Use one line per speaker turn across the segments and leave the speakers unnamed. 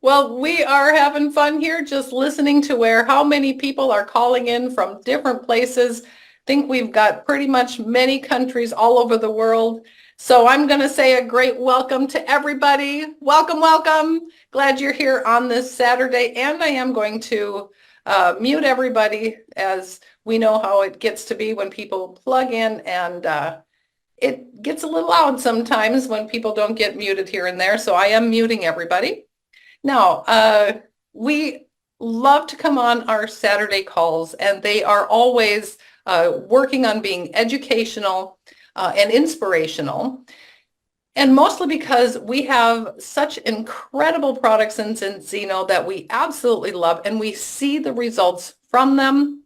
Well, we are having fun here just listening to how many people are calling in from different places. Think we've got pretty much many countries all over the world. So I'm going to say a great welcome to everybody. Welcome, welcome. Glad you're here on this Saturday. And I am going to mute everybody, as we know how it gets to be when people plug in, and it gets a little loud sometimes when people don't get muted here and there. So I am muting everybody. Now, we love to come on our Saturday calls, and they are always working on being educational and inspirational, and mostly because we have such incredible products in Zeno that we absolutely love, and we see the results from them.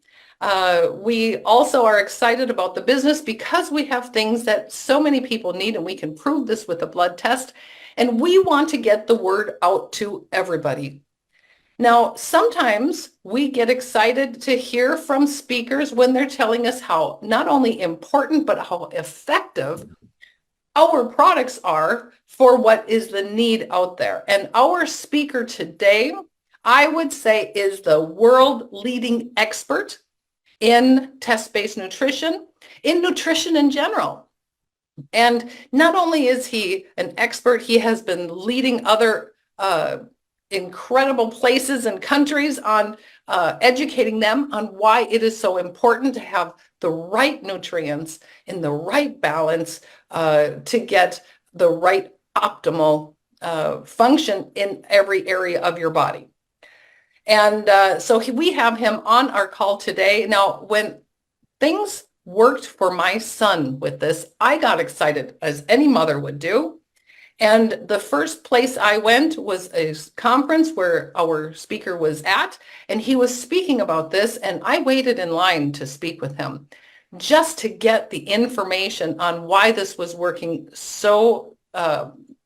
We also are excited about the business because we have things that so many people need, and we can prove this with a blood test. And we want to get the word out to everybody. Now, sometimes we get excited to hear from speakers when they're telling us how not only important, but how effective our products are for what is the need out there. And our speaker today, I would say, is the world leading expert in test-based nutrition, in nutrition in general. And not only is he an expert, he has been leading other incredible places and countries on educating them on why it is so important to have the right nutrients in the right balance to get the right optimal function in every area of your body. And so we have him on our call today. Now, when things worked for my son with this, I got excited, as any mother would do. And the first place I went was a conference where our speaker was at, and he was speaking about this, and I waited in line to speak with him just to get the information on why this was working so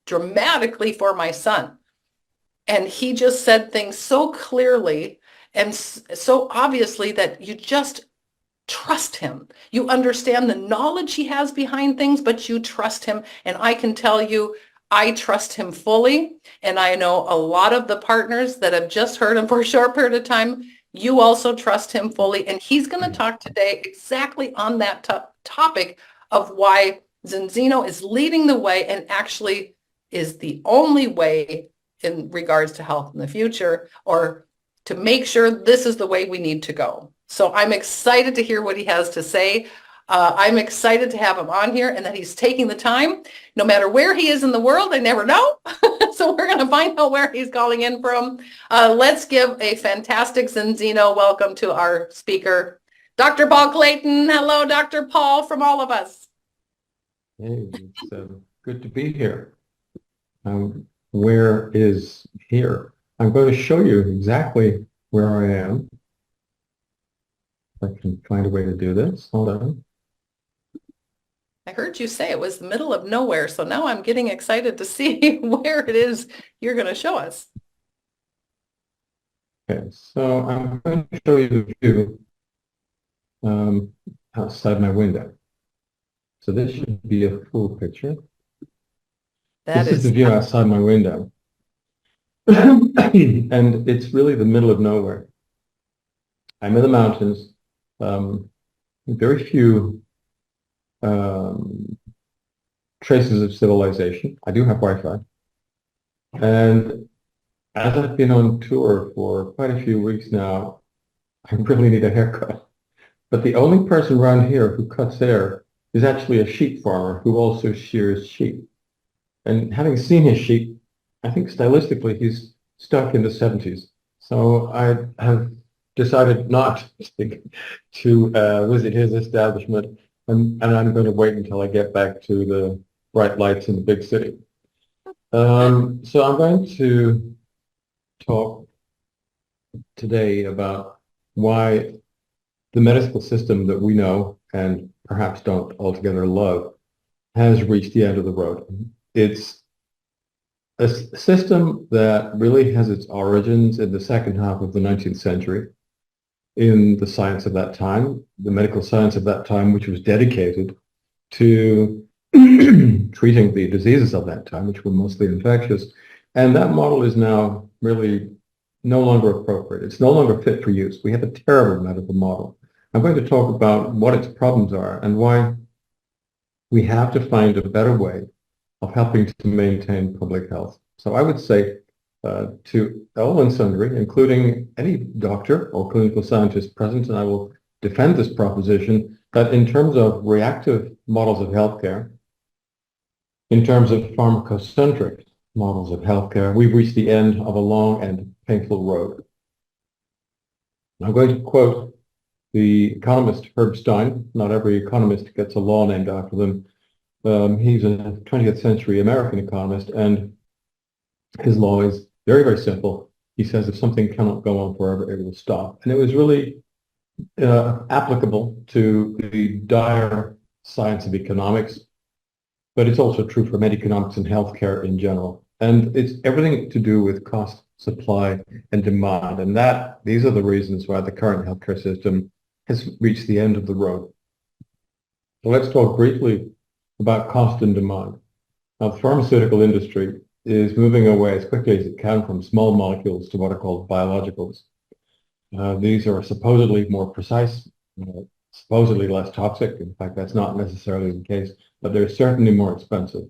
dramatically for my son. And he just said things so clearly and so obviously that you just trust him. You understand the knowledge he has behind things, but you trust him. And I can tell you, I trust him fully. And I know a lot of the partners that have just heard him for a short period of time, you also trust him fully. And he's going to talk today exactly on that topic of why Zeno is leading the way and actually is the only way in regards to health in the future, or to make sure this is the way we need to go. So I'm excited to hear what he has to say. I'm excited to have him on here and that he's taking the time. No matter where he is in the world, I never know. So we're going to find out where he's calling in from. Let's give a fantastic Zeno welcome to our speaker, Dr. Paul Clayton. Hello, Dr. Paul, from all of us.
Hey, it's good to be here. Where is here? I'm going to show you exactly where I am. If I can find a way to do this. Hold on.
I heard you say it was the middle of nowhere, so now I'm getting excited to see where it is you're going to show us.
Okay, so I'm going to show you the view outside my window. So this should be a full picture. This is the view outside my window. And it's really the middle of nowhere. I'm in the mountains. Very few traces of civilization. I do have Wi-Fi. And as I've been on tour for quite a few weeks now, I really need a haircut. But the only person around here who cuts hair is actually a sheep farmer who also shears sheep. And having seen his sheep, I think stylistically he's stuck in the 70s. So I have decided not to visit his establishment, and I'm going to wait until I get back to the bright lights in the big city. So I'm going to talk today about why the medical system that we know and perhaps don't altogether love has reached the end of the road. It's a system that really has its origins in the second half of the 19th century in the science of that time, the medical science of that time, which was dedicated to treating the diseases of that time, which were mostly infectious, And that model is now really no longer appropriate. It's no longer fit for use. We have a terrible medical model. I'm going to talk about what its problems are and why we have to find a better way of helping to maintain public health. So I would say to all and sundry, including any doctor or clinical scientist present, and I will defend this proposition, that in terms of reactive models of healthcare, in terms of pharmacocentric models of healthcare, we've reached the end of a long and painful road. I'm going to quote the economist Herb Stein. Not every economist gets a law named after them. He's a 20th century American economist, and his law is very, very simple. He says if something cannot go on forever, it will stop. And it was really applicable to the dire science of economics, but it's also true for economics and healthcare in general. And it's everything to do with cost, supply, and demand. And these are the reasons why the current healthcare system has reached the end of the road. So let's talk briefly about cost and demand. Now, the pharmaceutical industry is moving away as quickly as it can from small molecules to what are called biologicals. These are supposedly more precise, supposedly less toxic. In fact, that's not necessarily the case, but they're certainly more expensive.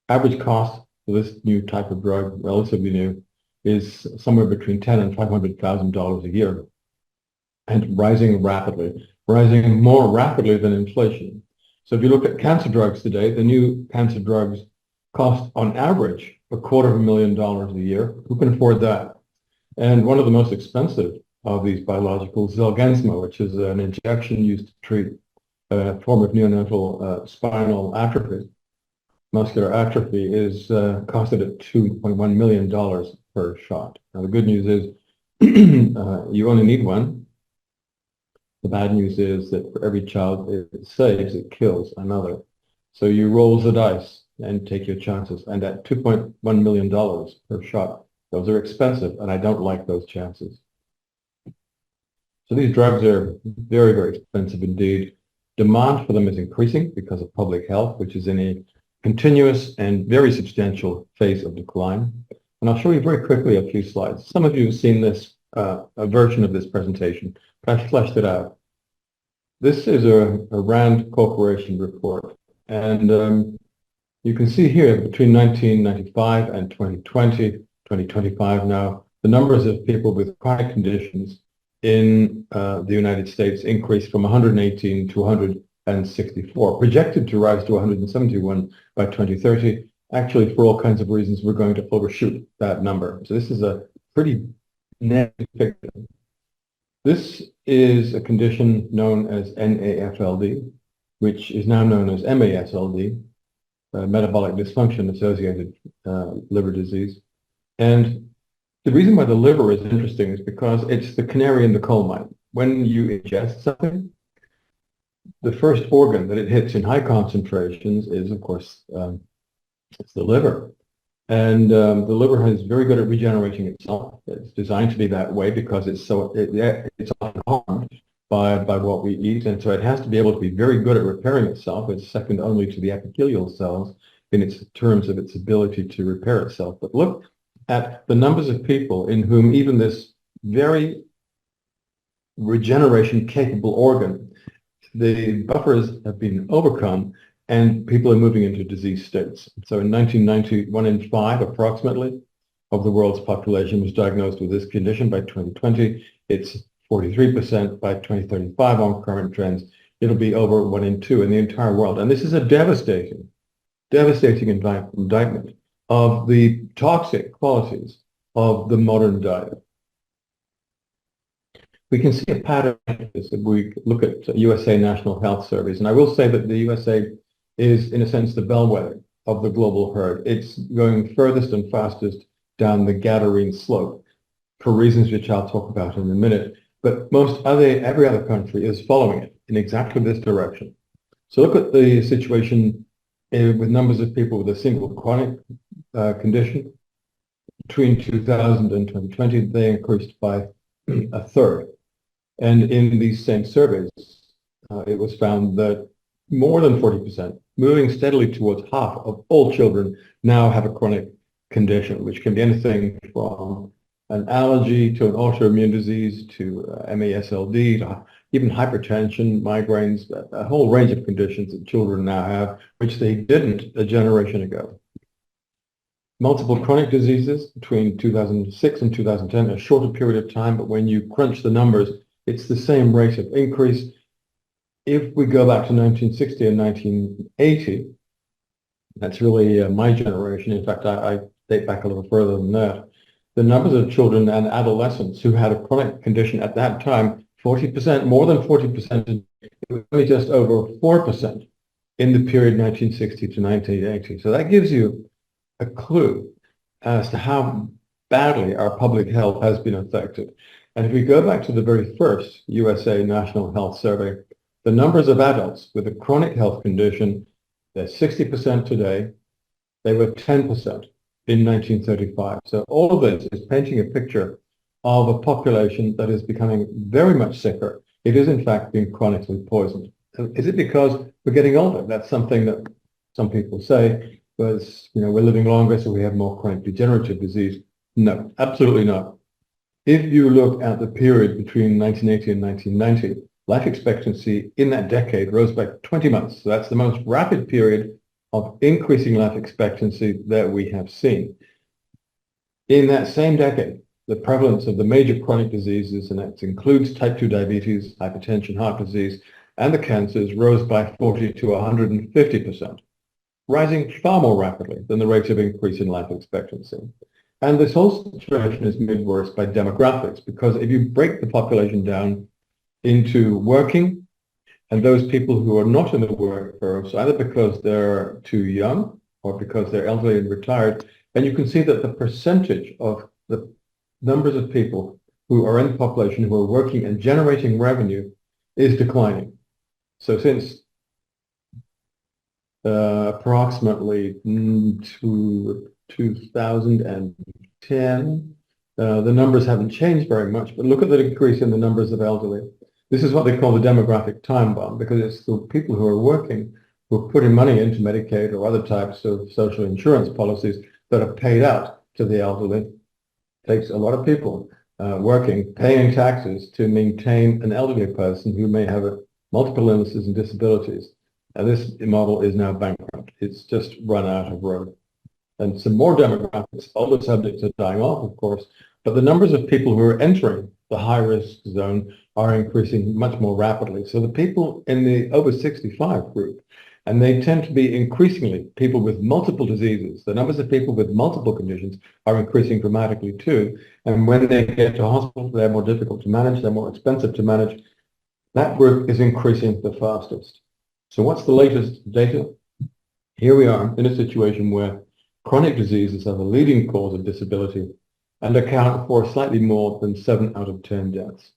Average cost for this new type of drug, relatively new, is somewhere between $10,000 and $500,000 a year, and rising rapidly, rising more rapidly than inflation. So if you look at cancer drugs today, the new cancer drugs cost on average $250,000 a year. Who can afford that? And one of the most expensive of these biologicals is Zolgensma, which is an injection used to treat a form of neonatal spinal atrophy. Muscular atrophy is costed at $2.1 million per shot. Now, the good news is you only need one. The bad news is that for every child it saves, it kills another. So you roll the dice and take your chances. And at $2.1 million per shot, those are expensive, and I don't like those chances. So these drugs are very, very expensive indeed. Demand for them is increasing because of public health, which is in a continuous and very substantial phase of decline. And I'll show you very quickly a few slides. Some of you have seen this, a version of this presentation, but I fleshed it out. This is a Rand Corporation report. And you can see here between 1995 and 2020, 2025 now, the numbers of people with chronic conditions in the United States increased from 118 to 164, projected to rise to 171 by 2030. Actually, for all kinds of reasons, we're going to overshoot that number. So this is a pretty negative picture. This is a condition known as NAFLD, which is now known as MASLD, metabolic dysfunction associated liver disease. And the reason why the liver is interesting is because it's the canary in the coal mine. When you ingest something, the first organ that it hits in high concentrations is, of course, it's the liver. And the liver is very good at regenerating itself. It's designed to be that way because it's unharmed by what we eat. And so it has to be able to be very good at repairing itself. It's second only to the epithelial cells in its terms of its ability to repair itself. But look at the numbers of people in whom even this very regeneration capable organ, the buffers have been overcome and people are moving into disease states. So in 1990, 1 in 5 approximately of the world's population was diagnosed with this condition. By 2020, it's 43%. By 2035 on current trends, it'll be over 1 in 2 in the entire world. And this is a devastating indictment of the toxic qualities of the modern diet. We can see a pattern if we look at USA National Health Surveys. And I will say that the USA is, in a sense, the bellwether of the global herd. It's going furthest and fastest down the Gadarene slope for reasons which I'll talk about in a minute. But every other country is following it in exactly this direction. So look at the situation with numbers of people with a single chronic condition. Between 2000 and 2020, they increased by a third. And in these same surveys, it was found that more than 40%, moving steadily towards half of all children now have a chronic condition, which can be anything from an allergy to an autoimmune disease to MASLD to even hypertension, migraines, a whole range of conditions that children now have, which they didn't a generation ago. Multiple chronic diseases between 2006 and 2010, a shorter period of time, but when you crunch the numbers, it's the same rate of increase. If we go back to 1960 and 1980, that's really my generation. In fact, I date back a little further than that. The numbers of children and adolescents who had a chronic condition at that time, 40%, more than 40%, it was only just over 4% in the period 1960 to 1980. So that gives you a clue as to how badly our public health has been affected. And if we go back to the very first USA National Health Survey, the numbers of adults with a chronic health condition, they're 60% today. They were 10% in 1935. So all of this is painting a picture of a population that is becoming very much sicker. It is in fact being chronically poisoned. Is it because we're getting older? That's something that some people say, because we're living longer, so we have more chronic degenerative disease. No, absolutely not. If you look at the period between 1980 and 1990, life expectancy in that decade rose by 20 months. So that's the most rapid period of increasing life expectancy that we have seen. In that same decade, the prevalence of the major chronic diseases, and that includes type 2 diabetes, hypertension, heart disease, and the cancers, rose by 40 to 150%, rising far more rapidly than the rate of increase in life expectancy. And this whole situation is made worse by demographics, because if you break the population down into working and those people who are not in the workforce, either because they're too young or because they're elderly and retired, and you can see that the percentage of the numbers of people who are in the population who are working and generating revenue is declining. So since approximately 2010, the numbers haven't changed very much, but look at the increase in the numbers of elderly. This is what they call the demographic time bomb, because it's the people who are working, who are putting money into Medicaid or other types of social insurance policies that are paid out to the elderly. It takes a lot of people working, paying taxes to maintain an elderly person who may have multiple illnesses and disabilities. And this model is now bankrupt. It's just run out of road. And some more demographics, older subjects are dying off, of course, but the numbers of people who are entering the high-risk zone are increasing much more rapidly. So the people in the over 65 group, and they tend to be increasingly people with multiple diseases. The numbers of people with multiple conditions are increasing dramatically too. And when they get to hospital, they're more difficult to manage, they're more expensive to manage. That group is increasing the fastest. So what's the latest data? Here we are in a situation where chronic diseases are the leading cause of disability and account for slightly more than 7 out of 10 deaths.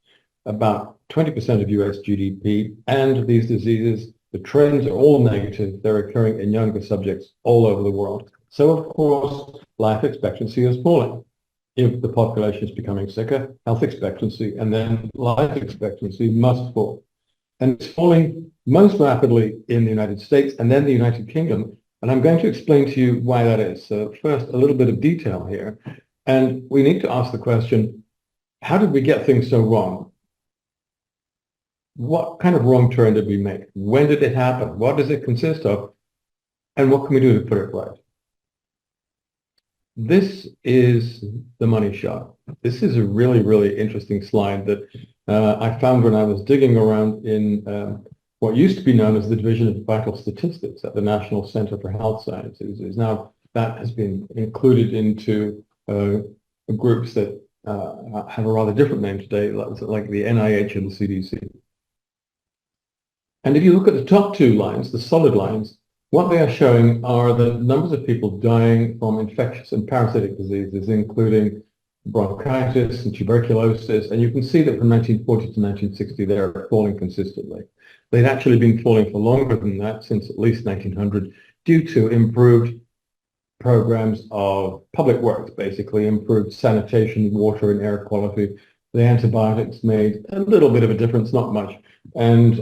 About 20% of US GDP, and these diseases, the trends are all negative. They're occurring in younger subjects all over the world. So of course, life expectancy is falling. If the population is becoming sicker, health expectancy and then life expectancy must fall. And it's falling most rapidly in the United States and then the United Kingdom. And I'm going to explain to you why that is. So first, a little bit of detail here. And we need to ask the question, how did we get things so wrong? What kind of wrong turn did we make? When did it happen? What does it consist of? And what can we do to put it right? This is the money shot. This is a really, really interesting slide that I found when I was digging around in what used to be known as the Division of Vital Statistics at the National Center for Health Sciences. Is now that has been included into groups that have a rather different name today, like the NIH and the CDC. And if you look at the top two lines, the solid lines, what they are showing are the numbers of people dying from infectious and parasitic diseases, including bronchitis and tuberculosis. And you can see that from 1940 to 1960, they are falling consistently. They'd actually been falling for longer than that, since at least 1900, due to improved programs of public works, basically improved sanitation, water and air quality. The antibiotics made a little bit of a difference, not much. And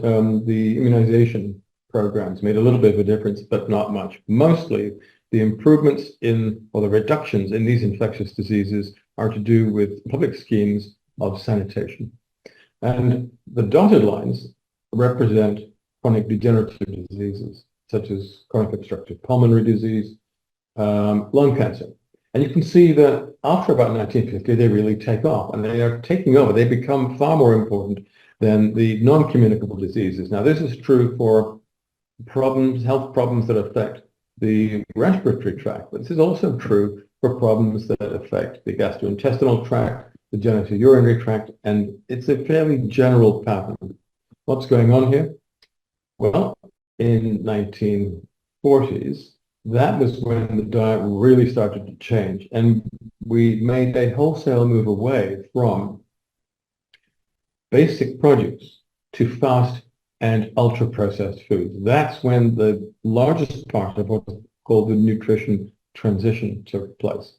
the immunization programs made a little bit of a difference, but not much. Mostly the improvements in, or the reductions in these infectious diseases are to do with public schemes of sanitation. And the dotted lines represent chronic degenerative diseases, such as chronic obstructive pulmonary disease, lung cancer. And you can see that after about 1950, they really take off, and they are taking over. They become far more important than the non-communicable diseases. Now, this is true for problems, health problems that affect the respiratory tract, but this is also true for problems that affect the gastrointestinal tract, the genitourinary tract, and it's a fairly general pattern. What's going on here? Well, in 1940s, that was when the diet really started to change, and we made a wholesale move away from basic produce to fast and ultra-processed foods. That's when the largest part of what's called the nutrition transition took place.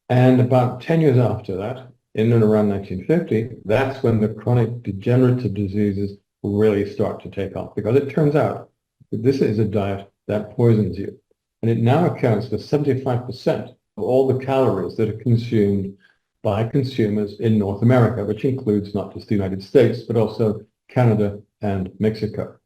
And about 10 years after that, in and around 1950, that's when the chronic degenerative diseases really start to take off, because it turns out that this is a diet that poisons you. And it now accounts for 75% of all the calories that are consumed by consumers in North America, which includes not just the United States, but also Canada and Mexico.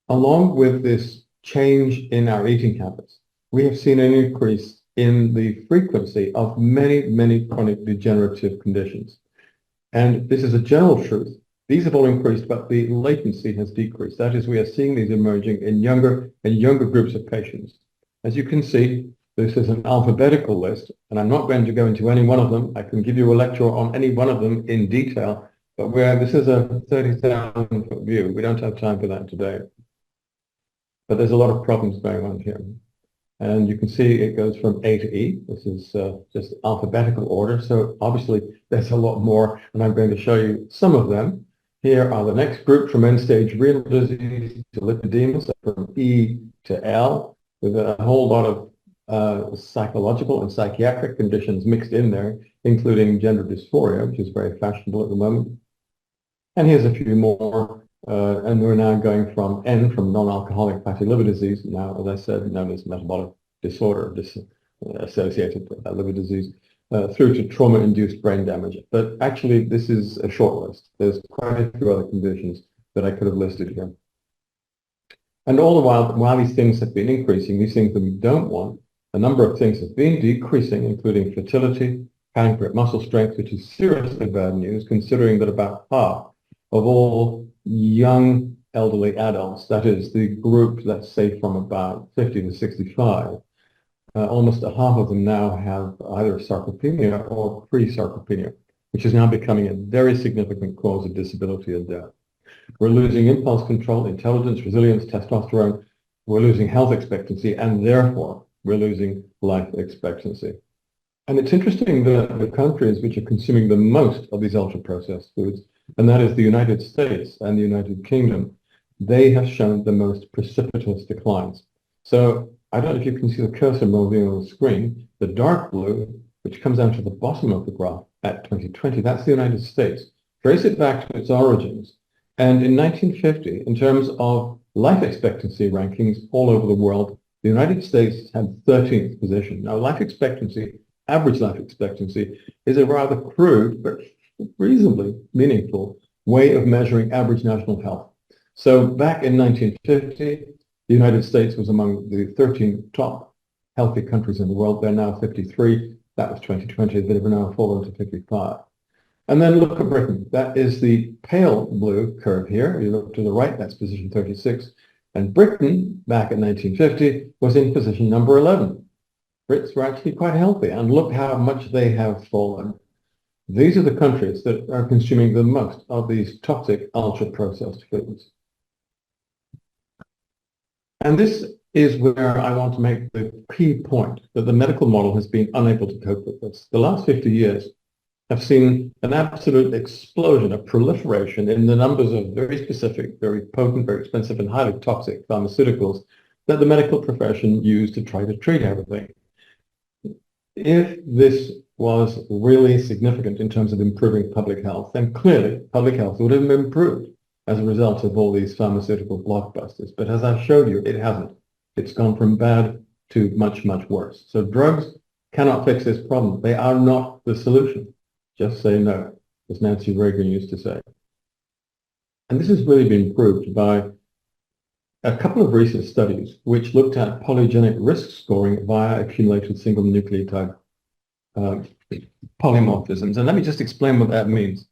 Along with this change in our eating habits, we have seen an increase in the frequency of many, many chronic degenerative conditions. And this is a general truth. These have all increased, but the latency has decreased. That is, we are seeing these emerging in younger and younger groups of patients. As you can see, this is an alphabetical list, and I'm not going to go into any one of them. I can give you a lecture on any one of them in detail, but this is a 30,000-foot view. We don't have time for that today. But there's a lot of problems going on here. And you can see it goes from A to E. This is just alphabetical order. So obviously there's a lot more, and I'm going to show you some of them. Here are the next group, from end-stage renal disease to lipedema, so from E to L, with a whole lot of psychological and psychiatric conditions mixed in there, including gender dysphoria, which is very fashionable at the moment. And here's a few more, and we're now going from N, from non-alcoholic fatty liver disease, now, as I said, known as metabolic disorder, associated with liver disease, through to trauma-induced brain damage. But actually, this is a short list. There's quite a few other conditions that I could have listed here. And all the while these things have been increasing, these things that we don't want, a number of things have been decreasing, including fertility, pancreatic muscle strength, which is seriously bad news, considering that about half of all young elderly adults, that is the group, let's say from about 50 to 65, almost a half of them now have either sarcopenia or pre-sarcopenia, which is now becoming a very significant cause of disability and death. We're losing impulse control, intelligence, resilience, testosterone. We're losing health expectancy, and therefore we're losing life expectancy. And it's interesting that the countries which are consuming the most of these ultra-processed foods, and that is the United States and the United Kingdom, they have shown the most precipitous declines. So I don't know if you can see the cursor moving on the screen. The dark blue, which comes down to the bottom of the graph at 2020, that's the United States. Trace it back to its origins. And in 1950, in terms of life expectancy rankings all over the world, the United States had 13th position. Now, life expectancy, average life expectancy, is a rather crude but reasonably meaningful way of measuring average national health. So back in 1950, the United States was among the 13 top healthy countries in the world. They're now 53. That was 2020. They've now fallen to 55. And then look at Britain. That is the pale blue curve here. You look to the right, that's position 36. And Britain, back in 1950, was in position number 11. Brits were actually quite healthy, and look how much they have fallen. These are the countries that are consuming the most of these toxic ultra-processed foods. And this is where I want to make the key point, that the medical model has been unable to cope with this. The last 50 years have seen an absolute explosion, a proliferation in the numbers of very specific, very potent, very expensive, and highly toxic pharmaceuticals that the medical profession used to try to treat everything. If this was really significant in terms of improving public health, then clearly public health would have improved as a result of all these pharmaceutical blockbusters. But as I showed you, it hasn't. It's gone from bad to much, much worse. So drugs cannot fix this problem. They are not the solution. Just say no, as Nancy Reagan used to say. And this has really been proved by a couple of recent studies which looked at polygenic risk scoring via accumulated single nucleotide polymorphisms. And let me just explain what that means.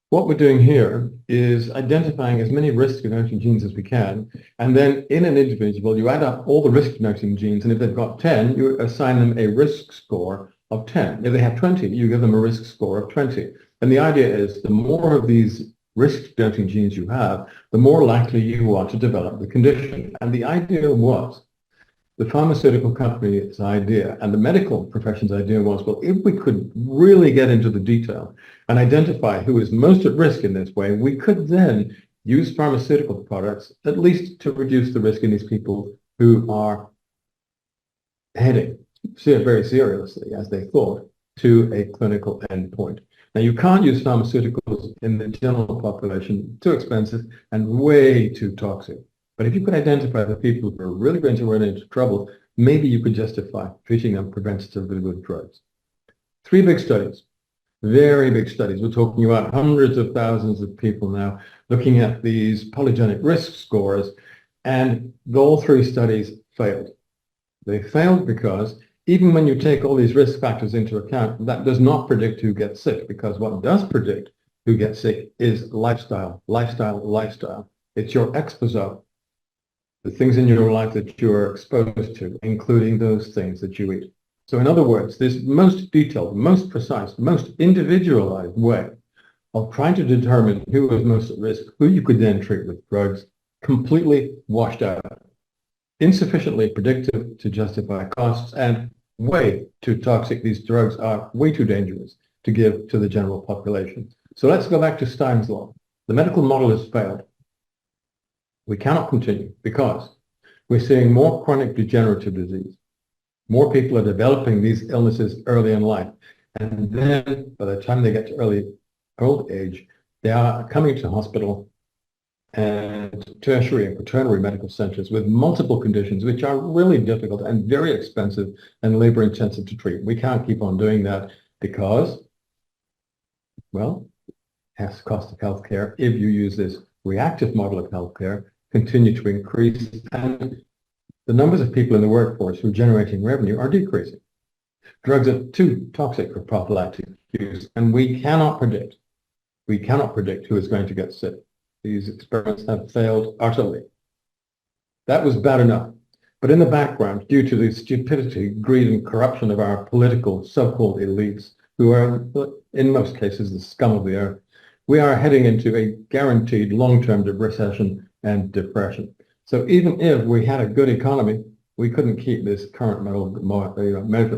What we're doing here is identifying as many risk-denoting genes as we can, and then in an individual, you add up all the risk-denoting genes, and if they've got 10, you assign them a risk score of 10. If they have 20, you give them a risk score of 20. And the idea is the more of these risk-denoting genes you have, the more likely you are to develop the condition. And the idea was, the pharmaceutical company's idea and the medical profession's idea was, well, if we could really get into the detail and identify who is most at risk in this way, we could then use pharmaceutical products at least to reduce the risk in these people who are heading very seriously, as they thought, to a clinical endpoint. Now, you can't use pharmaceuticals in the general population, too expensive and way too toxic. But if you could identify the people who are really going to run into trouble, maybe you could justify treating them preventatively with drugs. 3 big studies, very big studies. We're talking about hundreds of thousands of people now looking at these polygenic risk scores, and all 3 studies failed. They failed because even when you take all these risk factors into account, that does not predict who gets sick, because what does predict who gets sick is lifestyle, lifestyle, lifestyle. It's your exposure, the things in your life that you are exposed to, including those things that you eat. So in other words, this most detailed, most precise, most individualized way of trying to determine who is most at risk, who you could then treat with drugs, completely washed out. Insufficiently predictive to justify costs, and way too toxic. These drugs are way too dangerous to give to the general population. So let's go back to Stein's law. The medical model has failed. We cannot continue because we're seeing more chronic degenerative disease. More people are developing these illnesses early in life. And then by the time they get to old age, they are coming to hospital and tertiary and quaternary medical centers with multiple conditions, which are really difficult and very expensive and labor intensive to treat. We can't keep on doing that because, well, has cost of healthcare, if you use this reactive model of healthcare, continue to increase, and the numbers of people in the workforce who are generating revenue are decreasing. Drugs are too toxic for prophylactic use, and we cannot predict who is going to get sick. These experiments have failed utterly. That was bad enough. But in the background, due to the stupidity, greed, and corruption of our political so-called elites, who are, in most cases, the scum of the earth, we are heading into a guaranteed long-term recession and depression. So even if we had a good economy, we couldn't keep this current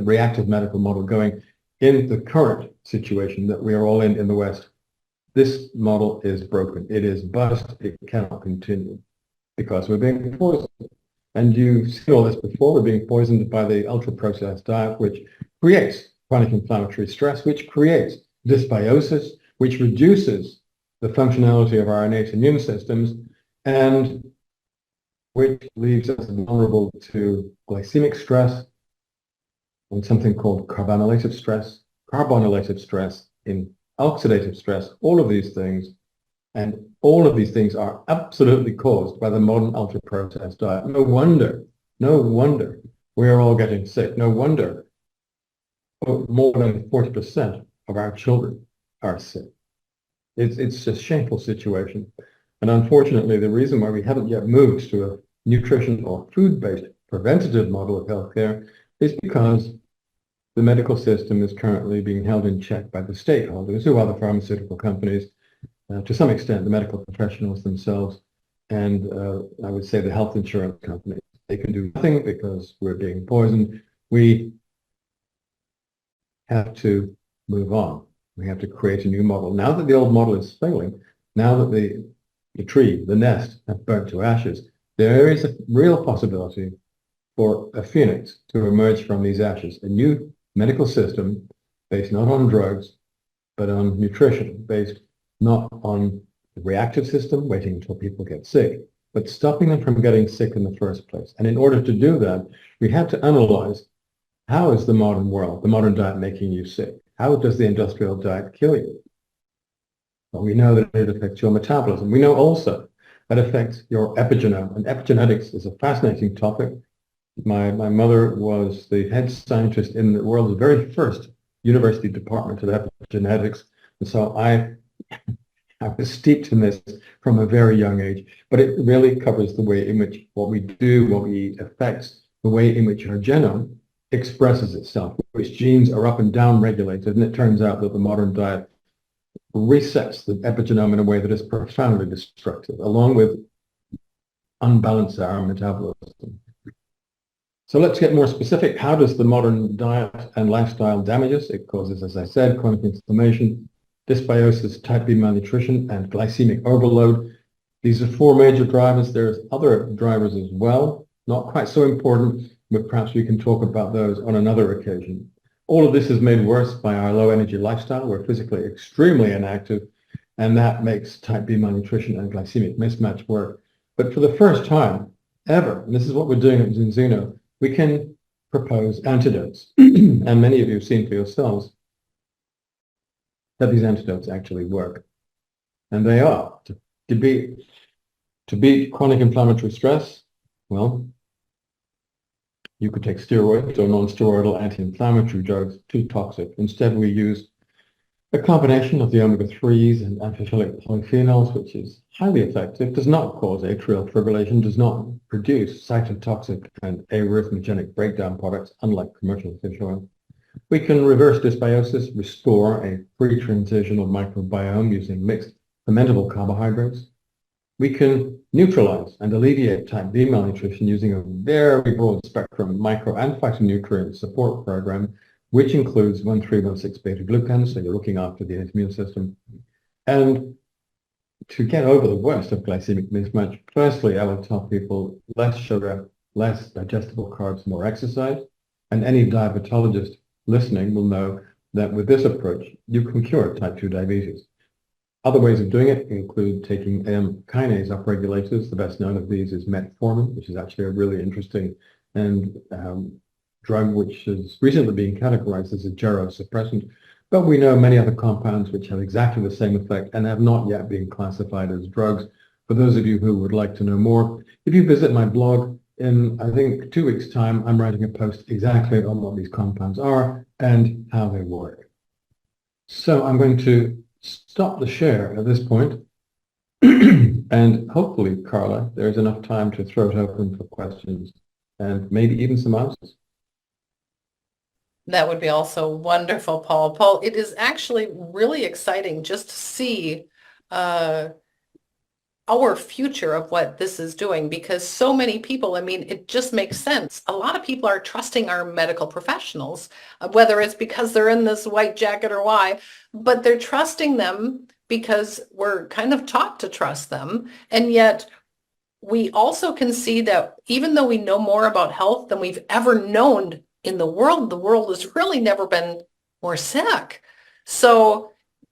reactive medical model going in the current situation that we are all in the West. This model is broken. It is bust. It cannot continue because we're being poisoned. And you've seen all this before. We're being poisoned by the ultra-processed diet, which creates chronic inflammatory stress, which creates dysbiosis, which reduces the functionality of our innate immune systems, and which leaves us vulnerable to glycemic stress and something called carbonylated stress, in oxidative stress, all of these things. And all of these things are absolutely caused by the modern ultra-processed diet. No wonder we are all getting sick. No wonder more than 40% of our children are sick. It's a shameful situation. And unfortunately, the reason why we haven't yet moved to a nutrition or food-based preventative model of healthcare is because the medical system is currently being held in check by the stakeholders, who are the pharmaceutical companies, to some extent the medical professionals themselves, and I would say the health insurance companies. They can do nothing because we're being poisoned. We have to move on. We have to create a new model. Now that the old model is failing, now that the tree, the nest, have burnt to ashes, there is a real possibility for a phoenix to emerge from these ashes, a new medical system based not on drugs, but on nutrition, based not on the reactive system, waiting until people get sick, but stopping them from getting sick in the first place. And in order to do that, we had to analyze, how is the modern world, the modern diet, making you sick? How does the industrial diet kill you? Well, we know that it affects your metabolism. We know also that it affects your epigenome. And epigenetics is a fascinating topic. My mother was the head scientist in the world's very first university department of epigenetics. And so I was steeped in this from a very young age. But it really covers the way in which what we do, what we eat, affects the way in which our genome expresses itself, which genes are up and down regulated. And it turns out that the modern diet resets the epigenome in a way that is profoundly destructive, along with unbalance our metabolism. So let's get more specific. How does the modern diet and lifestyle damage us? It causes, as I said, chronic inflammation, dysbiosis, type B malnutrition, and glycemic overload. These are four major drivers. There's other drivers as well, not quite so important, but perhaps we can talk about those on another occasion. All of this is made worse by our low energy lifestyle. We're physically extremely inactive, and that makes type B malnutrition and glycemic mismatch work. But for the first time ever, and this is what we're doing at Zinzino, we can propose antidotes. And many of you have seen for yourselves that these antidotes actually work. And they are. To beat chronic inflammatory stress, well, you could take steroids or non-steroidal anti-inflammatory drugs, too toxic. Instead, we use a combination of the omega-3s and amphiphilic polyphenols, which is highly effective, does not cause atrial fibrillation, does not produce cytotoxic and arrhythmogenic breakdown products, unlike commercial fish oil. We can reverse dysbiosis, restore a pre-transitional microbiome using mixed fermentable carbohydrates. We can neutralize and alleviate type B malnutrition using a very broad spectrum micro and phytonutrient support program, which includes 1,3,1,6 beta-glucans, so you're looking after the immune system. And to get over the worst of glycemic mismatch, firstly, I will tell people less sugar, less digestible carbs, more exercise. And any diabetologist listening will know that with this approach, you can cure type 2 diabetes. Other ways of doing it include taking kinase upregulators. The best known of these is metformin, which is actually a really interesting and drug which has recently been categorized as a gerosuppressant. But we know many other compounds which have exactly the same effect and have not yet been classified as drugs. For those of you who would like to know more, if you visit my blog, in I think 2 weeks' time, I'm writing a post exactly on what these compounds are and how they work. So I'm going to stop the share at this point. And hopefully, Carla, there's enough time to throw it open for questions and maybe even some answers.
That would be also wonderful, Paul. Paul, it is actually really exciting just to see our future of what this is doing, because so many people, I mean, it just makes sense. A lot of people are trusting our medical professionals, whether it's because they're in this white jacket or why, but they're trusting them because we're kind of taught to trust them. And yet we also can see that even though we know more about health than we've ever known in the world has really never been more sick. So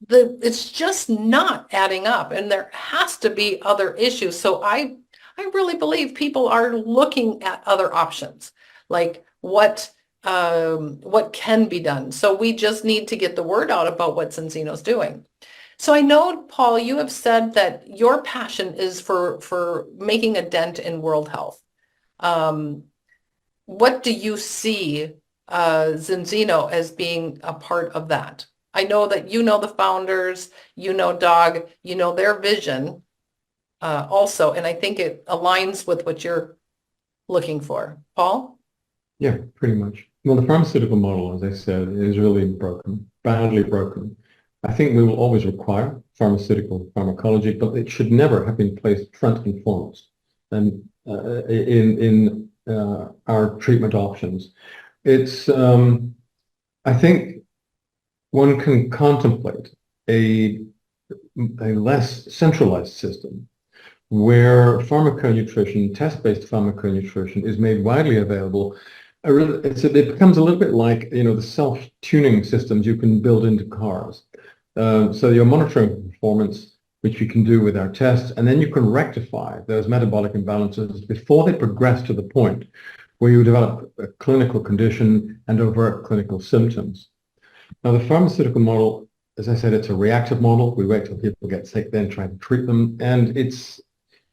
it's just not adding up, and there has to be other issues. So I really believe people are looking at other options, like what can be done. So we just need to get the word out about what Zinzino's doing. So I know, Paul, you have said that your passion is for making a dent in world health. What do you see Zinzino as being a part of that? I know that you know the founders, you know Doug, you know their vision also, and I think it aligns with what you're looking for. Paul?
Yeah, pretty much. Well, the pharmaceutical model, as I said, is really broken, badly broken. I think we will always require pharmaceutical pharmacology, but it should never have been placed front and foremost and in our treatment options. It's, I think, one can contemplate a less centralized system where pharmaconutrition, test-based pharmaconutrition, is made widely available. It becomes a little bit like, the self-tuning systems you can build into cars. So you're monitoring performance which you can do with our tests, and then you can rectify those metabolic imbalances before they progress to the point where you develop a clinical condition and overt clinical symptoms. Now, the pharmaceutical model, as I said, it's a reactive model. We wait till people get sick, then try to treat them, and it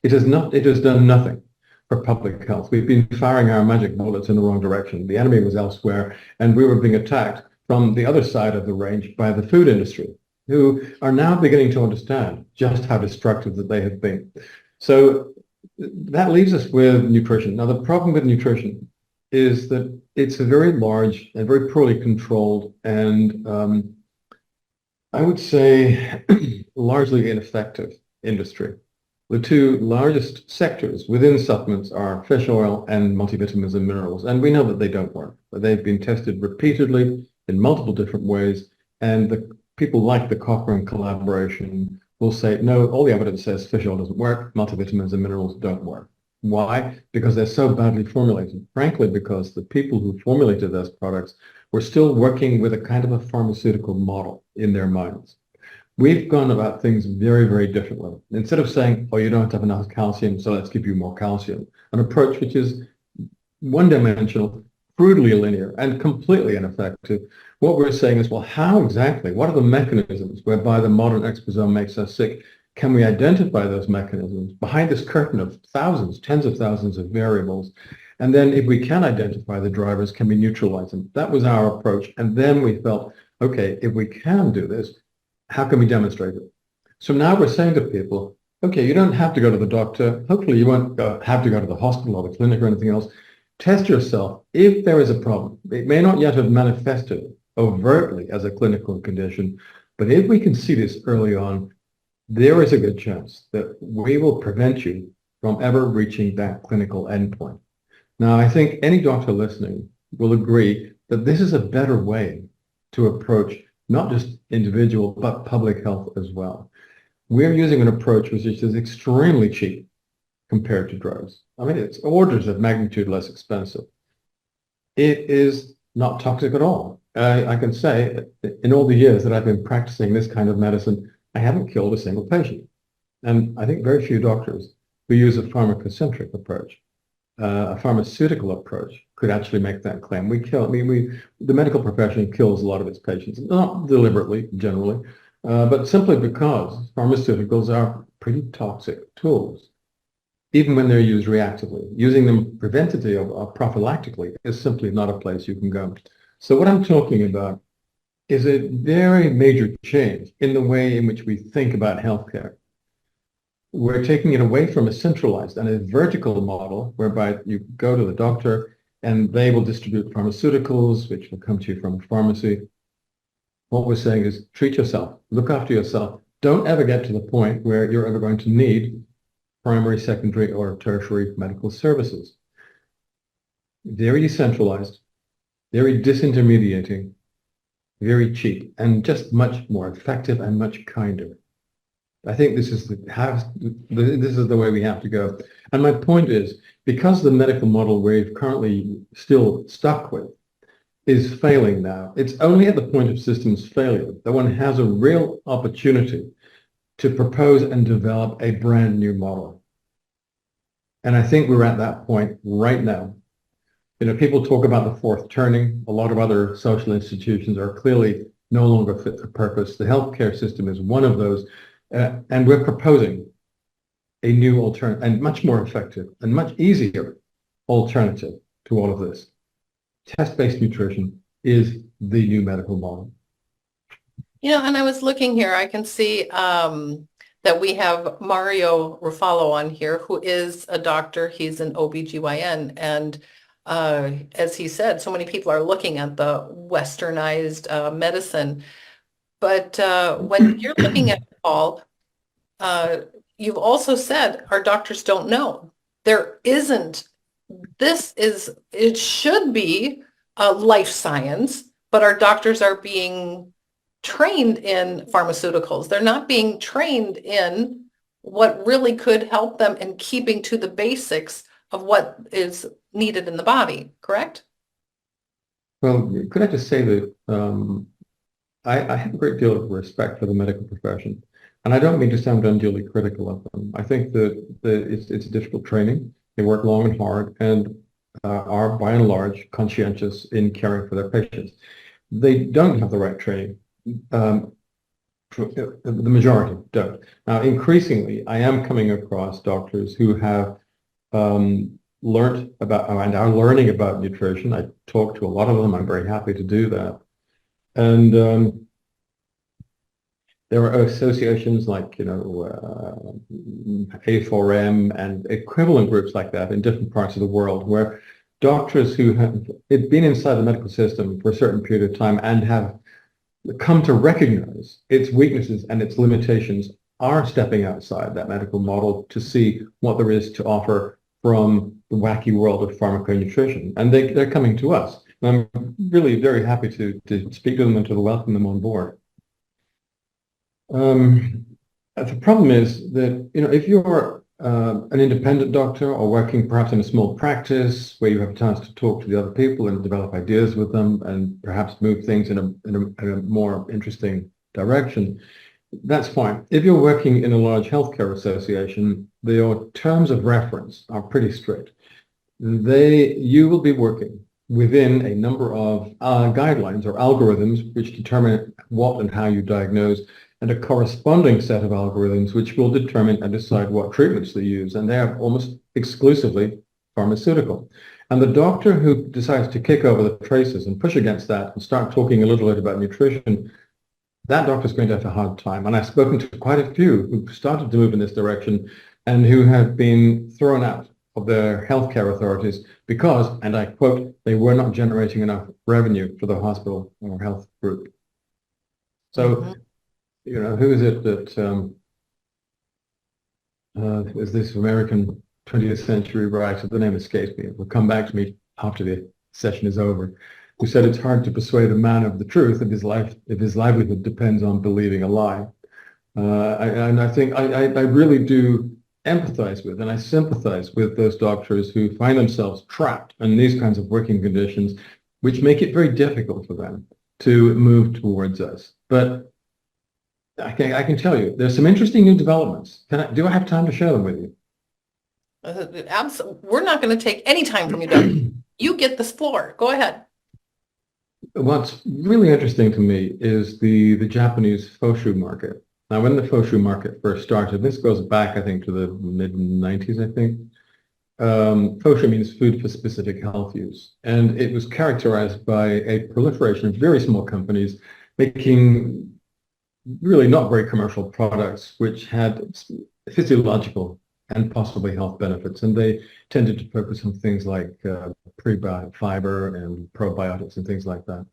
has done nothing for public health. We've been firing our magic bullets in the wrong direction. The enemy was elsewhere, and we were being attacked from the other side of the range by the food industry, who are now beginning to understand just how destructive that they have been. So that leaves us with nutrition. Now, the problem with nutrition is that it's a very large and very poorly controlled and I would say largely ineffective industry. The two largest sectors within supplements are fish oil and multivitamins and minerals. And we know that they don't work, but they've been tested repeatedly in multiple different ways. And the people like the Cochrane collaboration will say, no, all the evidence says fish oil doesn't work, multivitamins and minerals don't work. Why? Because they're so badly formulated. Frankly, because the people who formulated those products were still working with a kind of a pharmaceutical model in their minds. We've gone about things very, very differently. Instead of saying, oh, you don't have enough calcium, so let's give you more calcium, an approach which is one-dimensional, crudely linear, and completely ineffective. What we're saying is, well, how exactly? What are the mechanisms whereby the modern exposome makes us sick? Can we identify those mechanisms behind this curtain of thousands, tens of thousands of variables? And then if we can identify the drivers, can we neutralize them? That was our approach. And then we felt, okay, if we can do this, how can we demonstrate it? So now we're saying to people, okay, you don't have to go to the doctor. Hopefully you won't have to go to the hospital or the clinic or anything else. Test yourself. If there is a problem, it may not yet have manifested overtly as a clinical condition, but if we can see this early on, there is a good chance that we will prevent you from ever reaching that clinical endpoint. Now, I think any doctor listening will agree that this is a better way to approach not just individual, but public health as well. We're using an approach which is extremely cheap compared to drugs. I mean, it's orders of magnitude less expensive. It is not toxic at all. I can say in all the years that I've been practicing this kind of medicine, I haven't killed a single patient. And I think very few doctors who use a pharmacocentric approach, a pharmaceutical approach, could actually make that claim. The medical profession kills a lot of its patients, not deliberately, generally, but simply because pharmaceuticals are pretty toxic tools, even when they're used reactively. Using them preventatively or prophylactically is simply not a place you can go. So what I'm talking about is a very major change in the way in which we think about healthcare. We're taking it away from a centralized and a vertical model whereby you go to the doctor and they will distribute pharmaceuticals, which will come to you from a pharmacy. What we're saying is treat yourself, look after yourself. Don't ever get to the point where you're ever going to need primary, secondary, or tertiary medical services. Very decentralized, very disintermediating, very cheap, and just much more effective and much kinder. I think this is the way we have to go. And my point is, because the medical model we're currently still stuck with is failing now, it's only at the point of systems failure that one has a real opportunity to propose and develop a brand new model. And I think we're at that point right now. You know, people talk about the fourth turning. A lot of other social institutions are clearly no longer fit for purpose. The healthcare system is one of those. And we're proposing a new alternative and much more effective and much easier alternative to all of this. Test-based nutrition is the new medical model.
You know, and I was looking here, I can see that we have Mario Ruffalo on here, who is a doctor. He's an OBGYN. And as he said, so many people are looking at the westernized medicine. But when you're looking at Paul, you've also said our doctors don't know. There isn't. It should be a life science, but our doctors are being trained in pharmaceuticals. They're not being trained in what really could help them in keeping to the basics of what is needed in the body, correct?
Well, could I just say that I have a great deal of respect for the medical profession. And I don't mean to sound unduly critical of them. I think that it's a difficult training. They work long and hard and are by and large conscientious in caring for their patients. They don't have the right training. The majority don't. Now, increasingly, I am coming across doctors who have learned about and are learning about nutrition. I talk to a lot of them. I'm very happy to do that. And there are associations like, A4M and equivalent groups like that in different parts of the world where doctors who have been inside the medical system for a certain period of time and have come to recognize its weaknesses and its limitations are stepping outside that medical model to see what there is to offer from the wacky world of pharmaconutrition. And they're coming to us. And I'm really very happy to speak to them and to welcome them on board. The problem is that, if you're an independent doctor or working perhaps in a small practice where you have a chance to talk to the other people and develop ideas with them and perhaps move things in a more interesting direction, that's fine. If you're working in a large healthcare association, your terms of reference are pretty strict. You will be working within a number of guidelines or algorithms which determine what and how you diagnose, and a corresponding set of algorithms which will determine and decide what treatments they use, and they are almost exclusively pharmaceutical. And the doctor who decides to kick over the traces and push against that and start talking a little bit about nutrition, that doctor is going to have a hard time. And I've spoken to quite a few who've started to move in this direction and who have been thrown out of their healthcare authorities because, and I quote, they were not generating enough revenue for the hospital or health group. So, who is it that is this American 20th century writer? The name escapes me. It will come back to me after the session is over. Who said it's hard to persuade a man of the truth if his livelihood depends on believing a lie. And I think I really do empathize with and I sympathize with those doctors who find themselves trapped in these kinds of working conditions, which make it very difficult for them to move towards us. But I can tell you, there's some interesting new developments. Do I have time to share them with you?
Absolutely. We're not going to take any time from you, Doug. You get this floor. Go ahead.
What's really interesting to me is the Japanese foshu market. Now, when the foshu market first started, this goes back, I think, to the mid-90s, I think. Foshu means food for specific health use. And it was characterized by a proliferation of very small companies making really not very commercial products, which had physiological and possibly health benefits. And they tended to focus on things like prebiotic fiber and probiotics and things like that.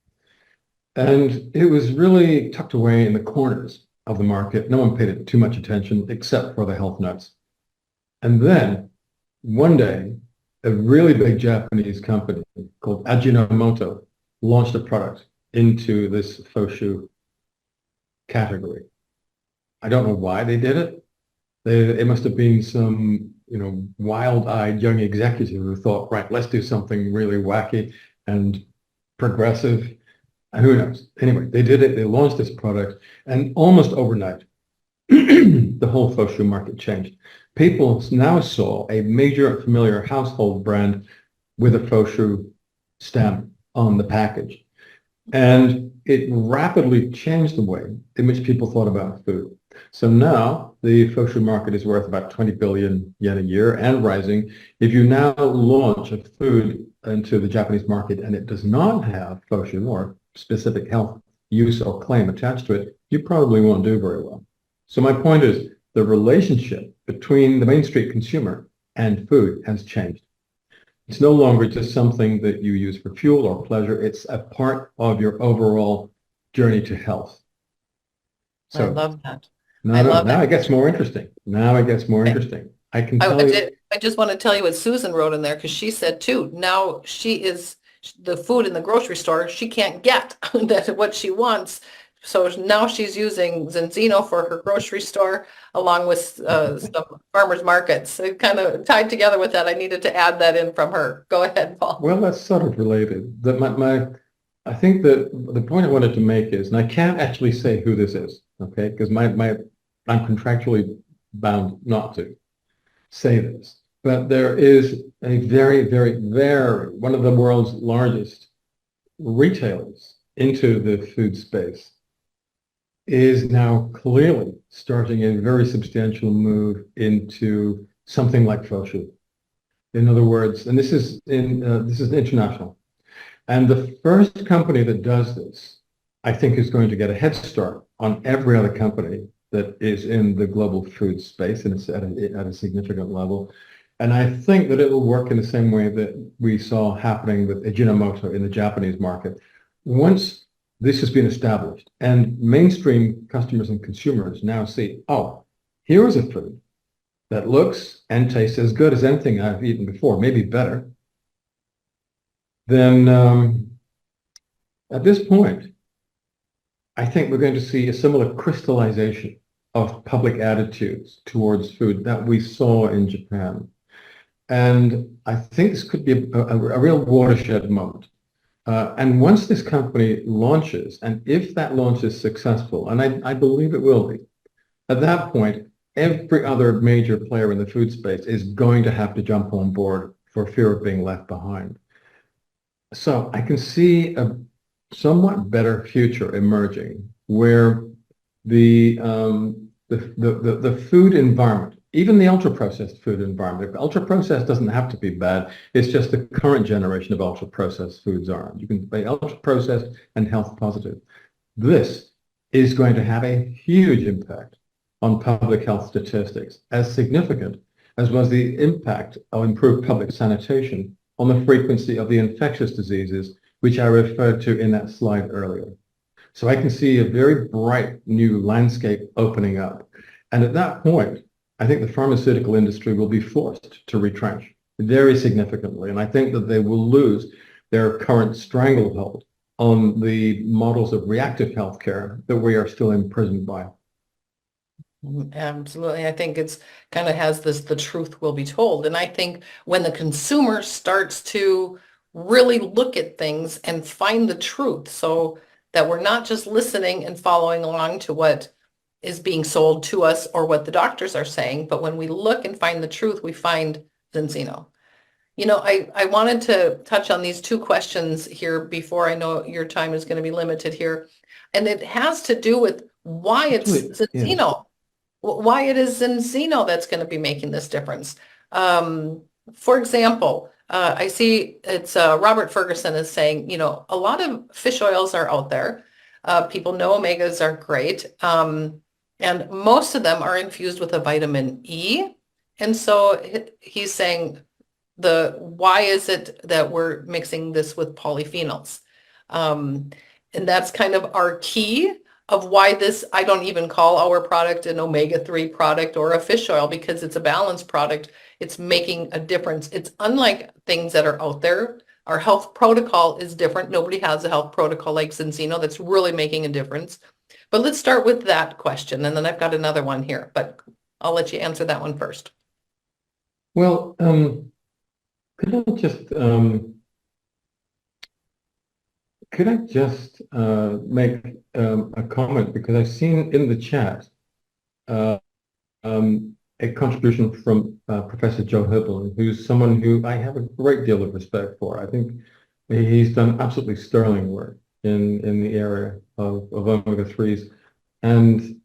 And it was really tucked away in the corners of the market. No one paid it too much attention except for the health nuts. And then one day, a really big Japanese company called Ajinomoto launched a product into this foshu category. I don't know why they did it. It must have been some, wild-eyed young executive who thought, right, let's do something really wacky and progressive. And who knows? Anyway, they did it. They launched this product, and almost overnight, the whole foshu market changed. People now saw a major familiar household brand with a foshu stamp on the package. And it rapidly changed the way in which people thought about food. So now the foshu market is worth about 20 billion yen a year and rising. If you now launch a food into the Japanese market and it does not have foshu or specific health use or claim attached to it, you probably won't do very well. So my point is the relationship between the Main Street consumer and food has changed. It's no longer just something that you use for fuel or pleasure. It's a part of your overall journey to health.
So I love that.
Now it gets more interesting. I can tell you.
I just want to tell you what Susan wrote in there because she said too, now she is the food in the grocery store, she can't get that what she wants. So now she's using Zinzino for her grocery store along with some farmers markets. It kind of tied together with that. I needed to add that in from her. Go ahead, Paul.
Well, that's sort of related. I think that the point I wanted to make is, and I can't actually say who this is, okay, because my I'm contractually bound not to say this, but there is a very, very, very, one of the world's largest retailers into the food space is now clearly starting a very substantial move into something like faux food. In other words, and this is international. And the first company that does this, I think, is going to get a head start on every other company that is in the global food space, and it's at a significant level. And I think that it will work in the same way that we saw happening with Ajinomoto in the Japanese market. Once this has been established and mainstream customers and consumers now see, oh, here is a food that looks and tastes as good as anything I've eaten before, maybe better, then at this point, I think we're going to see a similar crystallization of public attitudes towards food that we saw in Japan. And I think this could be a real watershed moment. And once this company launches, and if that launch is successful, and I believe it will be, at that point, every other major player in the food space is going to have to jump on board for fear of being left behind. So I can see a somewhat better future emerging where the food environment, even the ultra-processed food environment, ultra-processed doesn't have to be bad. It's just the current generation of ultra-processed foods aren't. You can be ultra-processed and health positive. This is going to have a huge impact on public health statistics, as significant as was the impact of improved public sanitation on the frequency of the infectious diseases, which I referred to in that slide earlier. So I can see a very bright new landscape opening up. And at that point, I think the pharmaceutical industry will be forced to retrench very significantly. And I think that they will lose their current stranglehold on the models of reactive healthcare that we are still imprisoned by.
Absolutely. I think it's kind of has this, the truth will be told. And I think when the consumer starts to really look at things and find the truth, so that we're not just listening and following along to what is being sold to us or what the doctors are saying, but when we look and find the truth, we find Zinzino. You know, I wanted to touch on these two questions here before. I know your time is going to be limited here. And it has to do with why it's Zinzino. Why it is Zinzino that's going to be making this difference. For example, I see it's Robert Ferguson is saying, you know, a lot of fish oils are out there. People know omegas are great. And most of them are infused with a vitamin E. And so he's saying, why is it that we're mixing this with polyphenols? And that's kind of our key of why this, I don't even call our product an omega-3 product or a fish oil, because it's a balanced product. It's making a difference. It's unlike things that are out there. Our health protocol is different. Nobody has a health protocol like Zinzino that's really making a difference. But let's start with that question, and then I've got another one here, but I'll let you answer that one first.
Well, could I just make a comment, because I've seen in the chat a contribution from Professor Joe Hibbelin, who's someone who I have a great deal of respect for. I think he's done absolutely sterling work in the area of omega-3s. And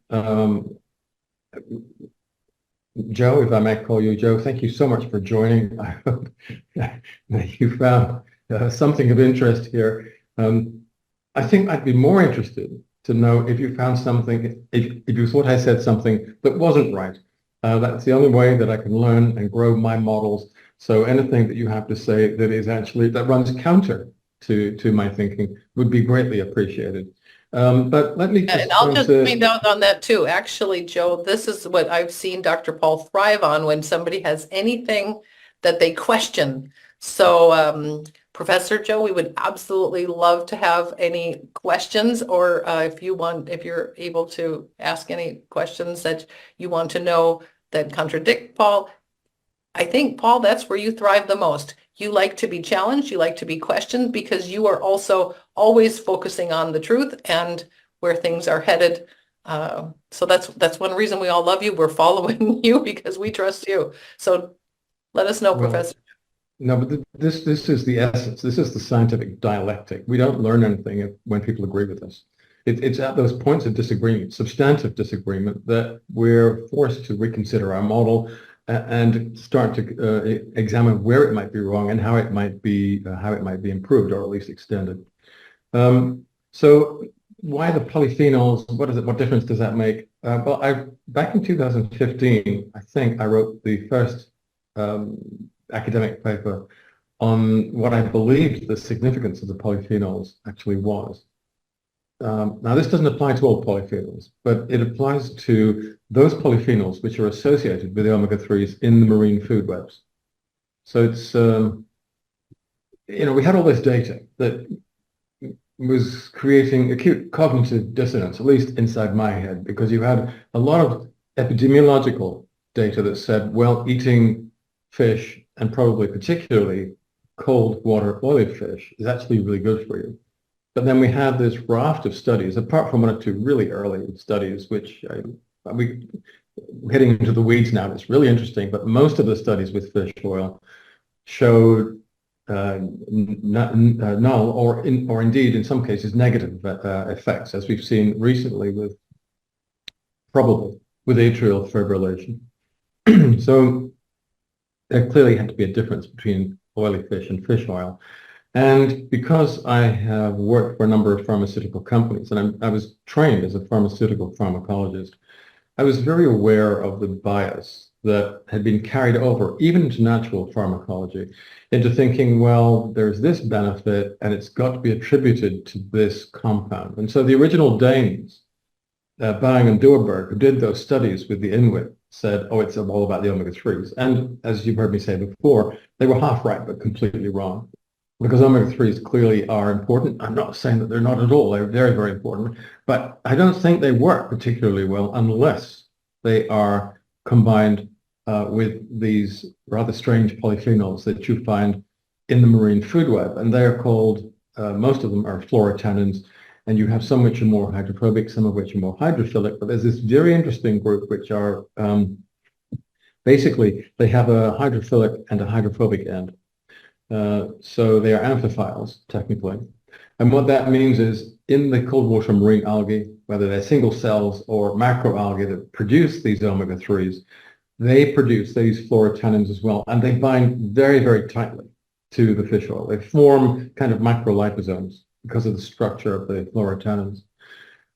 Joe, if I might call you Joe, thank you so much for joining. I hope that you found something of interest here. I think I'd be more interested to know if you found something, if you thought I said something that wasn't right. That's the only way that I can learn and grow my models. So anything that you have to say that is actually, that runs counter to my thinking would be greatly appreciated. But let me just...
And I'll just point out on that too. Actually, Joe, this is what I've seen Dr. Paul thrive on when somebody has anything that they question. So Professor Joe, we would absolutely love to have any questions, or if you're able to ask any questions that you want to know that contradict Paul. I think, Paul, that's where you thrive the most. You like to be challenged, you like to be questioned, because you are also always focusing on the truth and where things are headed So that's one reason we all love you. We're following you because we trust you. So let us know,
Well,
Professor.
no, but this is the essence. This is the scientific dialectic. We don't learn anything when people agree with us. It's at those points of disagreement, substantive disagreement, that we're forced to reconsider our model and start to examine where it might be wrong and how it might be improved or at least extended. So why the polyphenols? What difference does that make? Well, back in 2015, I think I wrote the first academic paper on what I believed the significance of the polyphenols actually was. Now, this doesn't apply to all polyphenols, but it applies to those polyphenols which are associated with the omega-3s in the marine food webs. So it's, we had all this data that was creating acute cognitive dissonance, at least inside my head, because you had a lot of epidemiological data that said, well, eating fish, and probably particularly cold water oily fish, is actually really good for you. But then we have this raft of studies, apart from one or two really early studies, which we're getting into the weeds now. It's really interesting, but most of the studies with fish oil showed null or indeed in some cases negative effects, as we've seen recently with atrial fibrillation. So there clearly had to be a difference between oily fish and fish oil. And because I have worked for a number of pharmaceutical companies, and I was trained as a pharmaceutical pharmacologist, I was very aware of the bias that had been carried over, even into natural pharmacology, into thinking, well, there's this benefit, and it's got to be attributed to this compound. And so the original Danes, Bang and Duerberg, who did those studies with the Inuit, said, oh, it's all about the omega-3s. And as you've heard me say before, they were half right, but completely wrong. Because omega-3s clearly are important. I'm not saying that they're not at all. They're very, very important. But I don't think they work particularly well unless they are combined with these rather strange polyphenols that you find in the marine food web. And they are called, most of them are fluorotannins. And you have some which are more hydrophobic, some of which are more hydrophilic. But there's this very interesting group which are basically, they have a hydrophilic and a hydrophobic end. So they are amphiphiles, technically. And what that means is in the cold water marine algae, whether they're single cells or macroalgae that produce these omega-3s, they produce these fluorotannins as well. And they bind very, very tightly to the fish oil. They form kind of macroliposomes because of the structure of the fluorotannins.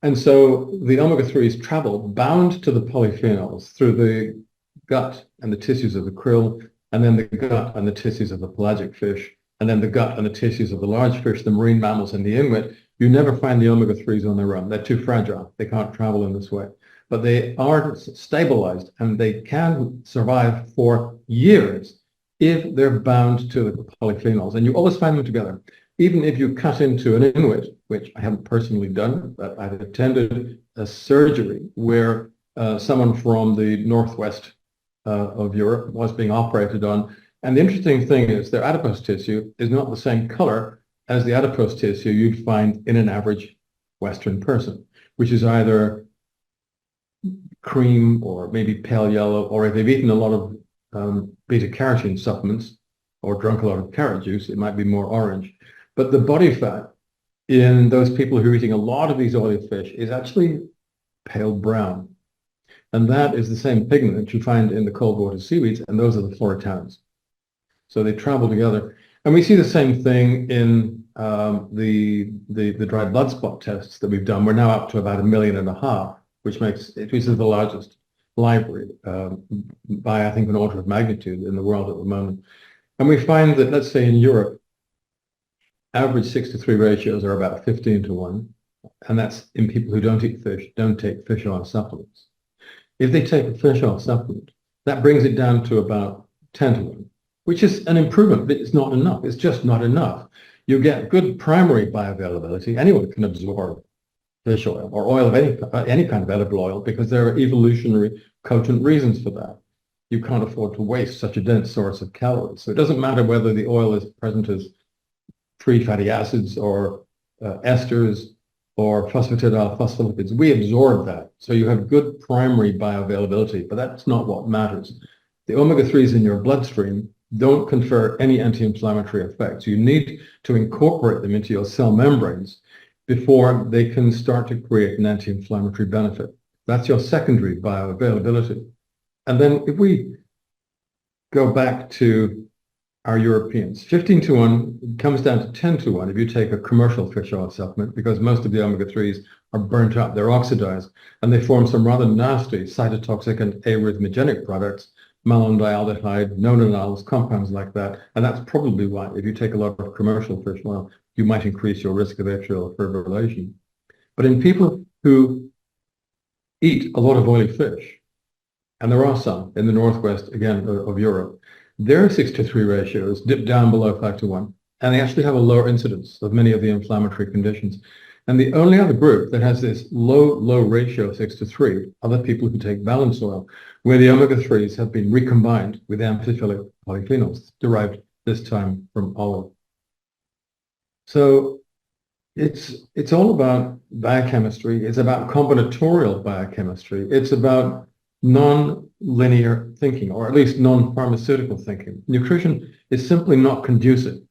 And so the omega-3s travel bound to the polyphenols through the gut and the tissues of the krill, and then the gut and the tissues of the pelagic fish, and then the gut and the tissues of the large fish, the marine mammals, and the Inuit. You never find the omega-3s on their own. They're too fragile. They can't travel in this way. But they are stabilized, and they can survive for years if they're bound to the polyphenols. And you always find them together. Even if you cut into an Inuit, which I haven't personally done, but I've attended a surgery where someone from the northwest of Europe was being operated on. And the interesting thing is their adipose tissue is not the same color as the adipose tissue you'd find in an average Western person, which is either cream or maybe pale yellow, or if they've eaten a lot of beta-carotene supplements or drunk a lot of carrot juice, it might be more orange. But the body fat in those people who are eating a lot of these oily fish is actually pale brown. And that is the same pigment that you find in the cold water seaweeds, and those are the fluorotannins. So they travel together. And we see the same thing in the dried blood spot tests that we've done. We're now up to about 1.5 million, which is the largest library by, I think, an order of magnitude in the world at the moment. And we find that, let's say in Europe, average 6-to-3 ratios are about 15-to-1. And that's in people who don't eat fish, don't take fish oil supplements. If they take a fish oil supplement, that brings it down to about 10-to-1, which is an improvement, but it's not enough. It's just not enough. You get good primary bioavailability. Anyone can absorb fish oil or oil of any kind of edible oil because there are evolutionary potent reasons for that. You can't afford to waste such a dense source of calories. So it doesn't matter whether the oil is present as free fatty acids or esters or phosphatidyl phospholipids. We absorb that. So you have good primary bioavailability, but that's not what matters. The omega-3s in your bloodstream don't confer any anti-inflammatory effects. You need to incorporate them into your cell membranes before they can start to create an anti-inflammatory benefit. That's your secondary bioavailability. And then if we go back to our Europeans, 15 to 1 comes down to 10 to 1 if you take a commercial fish oil supplement, because most of the omega-3s are burnt up, they're oxidized, and they form some rather nasty cytotoxic and arrhythmogenic products, malondialdehyde, nonanols, compounds like that. And that's probably why, if you take a lot of commercial fish oil, you might increase your risk of atrial fibrillation. But in people who eat a lot of oily fish, and there are some in the northwest, again, of Europe, their 6-to-3 ratios dip down below 5 to 1, and they actually have a lower incidence of many of the inflammatory conditions. And the only other group that has this low ratio of 6 to 3 are the people who take balance oil, where the omega-3s have been recombined with amphiphilic polyphenols, derived this time from olive. So it's all about biochemistry. It's about combinatorial biochemistry. It's about non-linear thinking, or at least non-pharmaceutical thinking. Nutrition is simply not conducive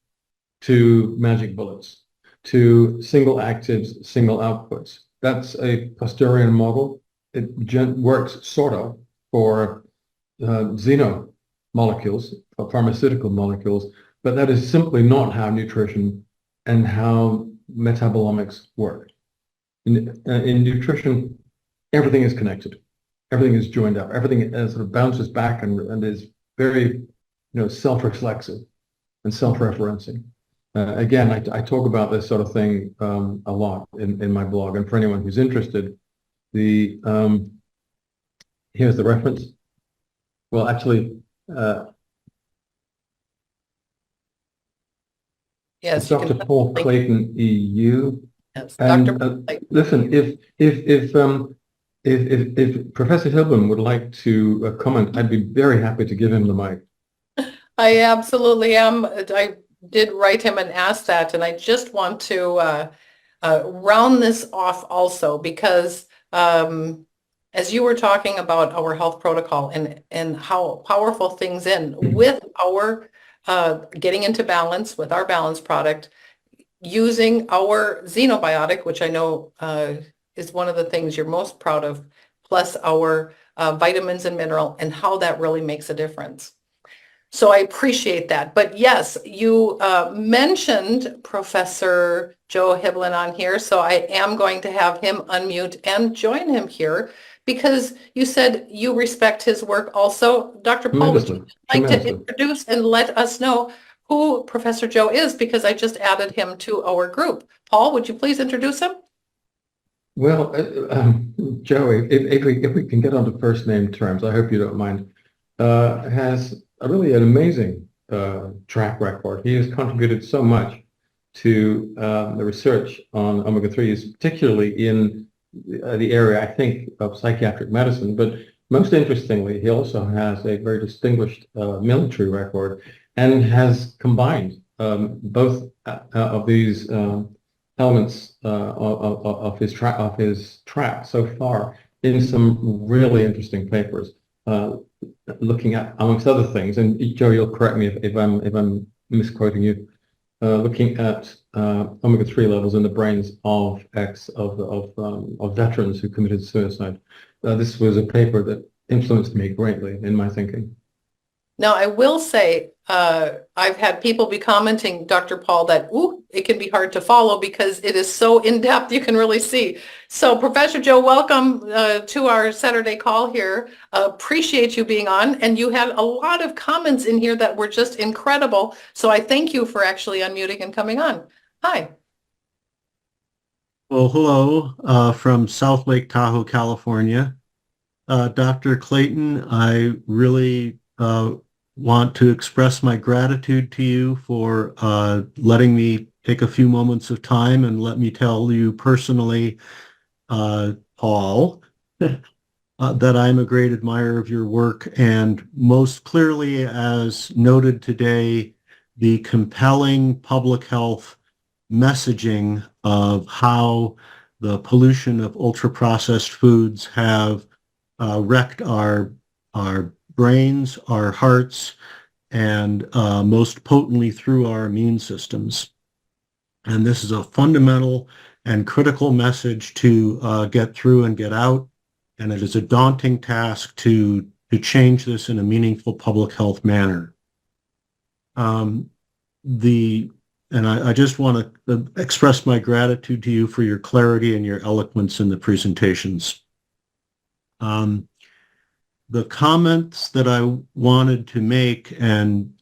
to magic bullets, to single actives, single outputs. That's a Pasteurian model. It works sort of for xenomolecules, for pharmaceutical molecules, but that is simply not how nutrition and how metabolomics work. In nutrition, everything is connected. Everything is joined up. Everything sort of bounces back and is very, self-reflexive and self-referencing. Again, I talk about this sort of thing a lot in my blog. And for anyone who's interested, here's the reference. Well, actually,
Yes,
Dr. Paul Clayton, EU.
Yes,
And
Dr. Clayton.
listen, if Professor Hilburn would like to comment, I'd be very happy to give him the mic.
I absolutely am. I did write him and ask that, and I just want to round this off also because as you were talking about our health protocol and how powerful things in with our getting into balance with our balance product, using our zinobiotic, which I know is one of the things you're most proud of, plus our vitamins and mineral, and how that really makes a difference. So I appreciate that. But yes, you mentioned Professor Joe Hibbelin on here, so I am going to have him unmute and join him here because you said you respect his work also. Dr. Paul, would you like to introduce and let us know who Professor Joe is, because I just added him to our group. Paul, would you please introduce him?
Well, Joe, if we can get onto first name terms, I hope you don't mind, has really an amazing track record. He has contributed so much to the research on omega-3s, particularly in the area, I think, of psychiatric medicine. But most interestingly, he also has a very distinguished military record and has combined both of these elements of his track so far in some really interesting papers, looking at, amongst other things, and Joe, you'll correct me if I'm misquoting you, looking at omega-3 levels in the brains of veterans who committed suicide. This was a paper that influenced me greatly in my thinking.
Now, I will say, I've had people be commenting, Dr. Paul, that, it can be hard to follow because it is so in-depth, you can really see. So Professor Joe, welcome to our Saturday call here. Appreciate you being on. And you had a lot of comments in here that were just incredible. So I thank you for actually unmuting and coming on. Hi.
Well, hello from South Lake Tahoe, California. Dr. Clayton, I really want to express my gratitude to you for letting me take a few moments of time, and let me tell you personally, Paul, that I'm a great admirer of your work, and most clearly, as noted today, the compelling public health messaging of how the pollution of ultra-processed foods have wrecked our brains, our hearts, and most potently through our immune systems. And this is a fundamental and critical message to get through and get out. And it is a daunting task to change this in a meaningful public health manner. And I just want to express my gratitude to you for your clarity and your eloquence in the presentations. The comments that I wanted to make and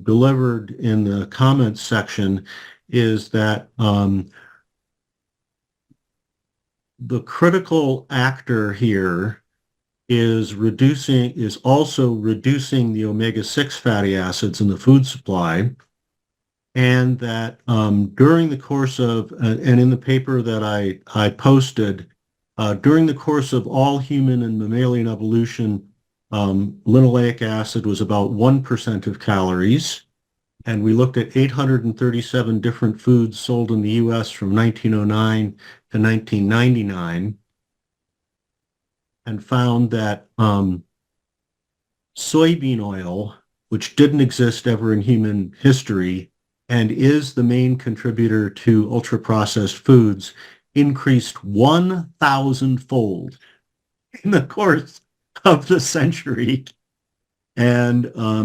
delivered in the comments section is that the critical actor here is also reducing the omega-6 fatty acids in the food supply, and that during the course of, and in the paper that I posted, during the course of all human and mammalian evolution, linoleic acid was about 1% of calories. And we looked at 837 different foods sold in the US from 1909 to 1999 and found that soybean oil, which didn't exist ever in human history and is the main contributor to ultra-processed foods, increased 1,000-fold in the course of the century, and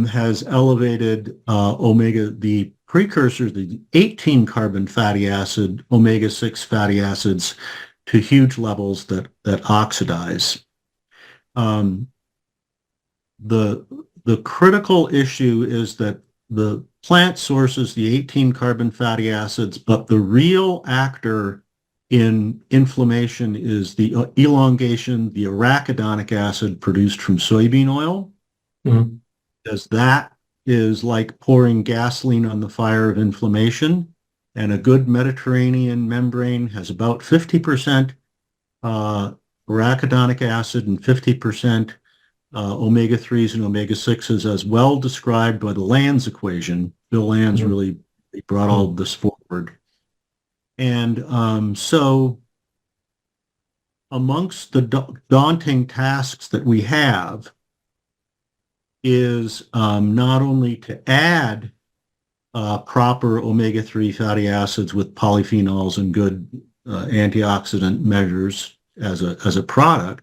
has elevated the precursors, the 18 carbon fatty acid, omega-6 fatty acids, to huge levels that oxidize. The critical issue is that the plant sources the 18 carbon fatty acids, but the real actor in inflammation is the elongation, the arachidonic acid produced from soybean oil, because that is like pouring gasoline on the fire of inflammation. And a good Mediterranean membrane has about 50% arachidonic acid and 50% omega-3s and omega-6s, as well described by the Lanz equation. Bill Lanz really brought all of this forward. And so amongst the daunting tasks that we have is not only to add proper omega-3 fatty acids with polyphenols and good antioxidant measures as a product,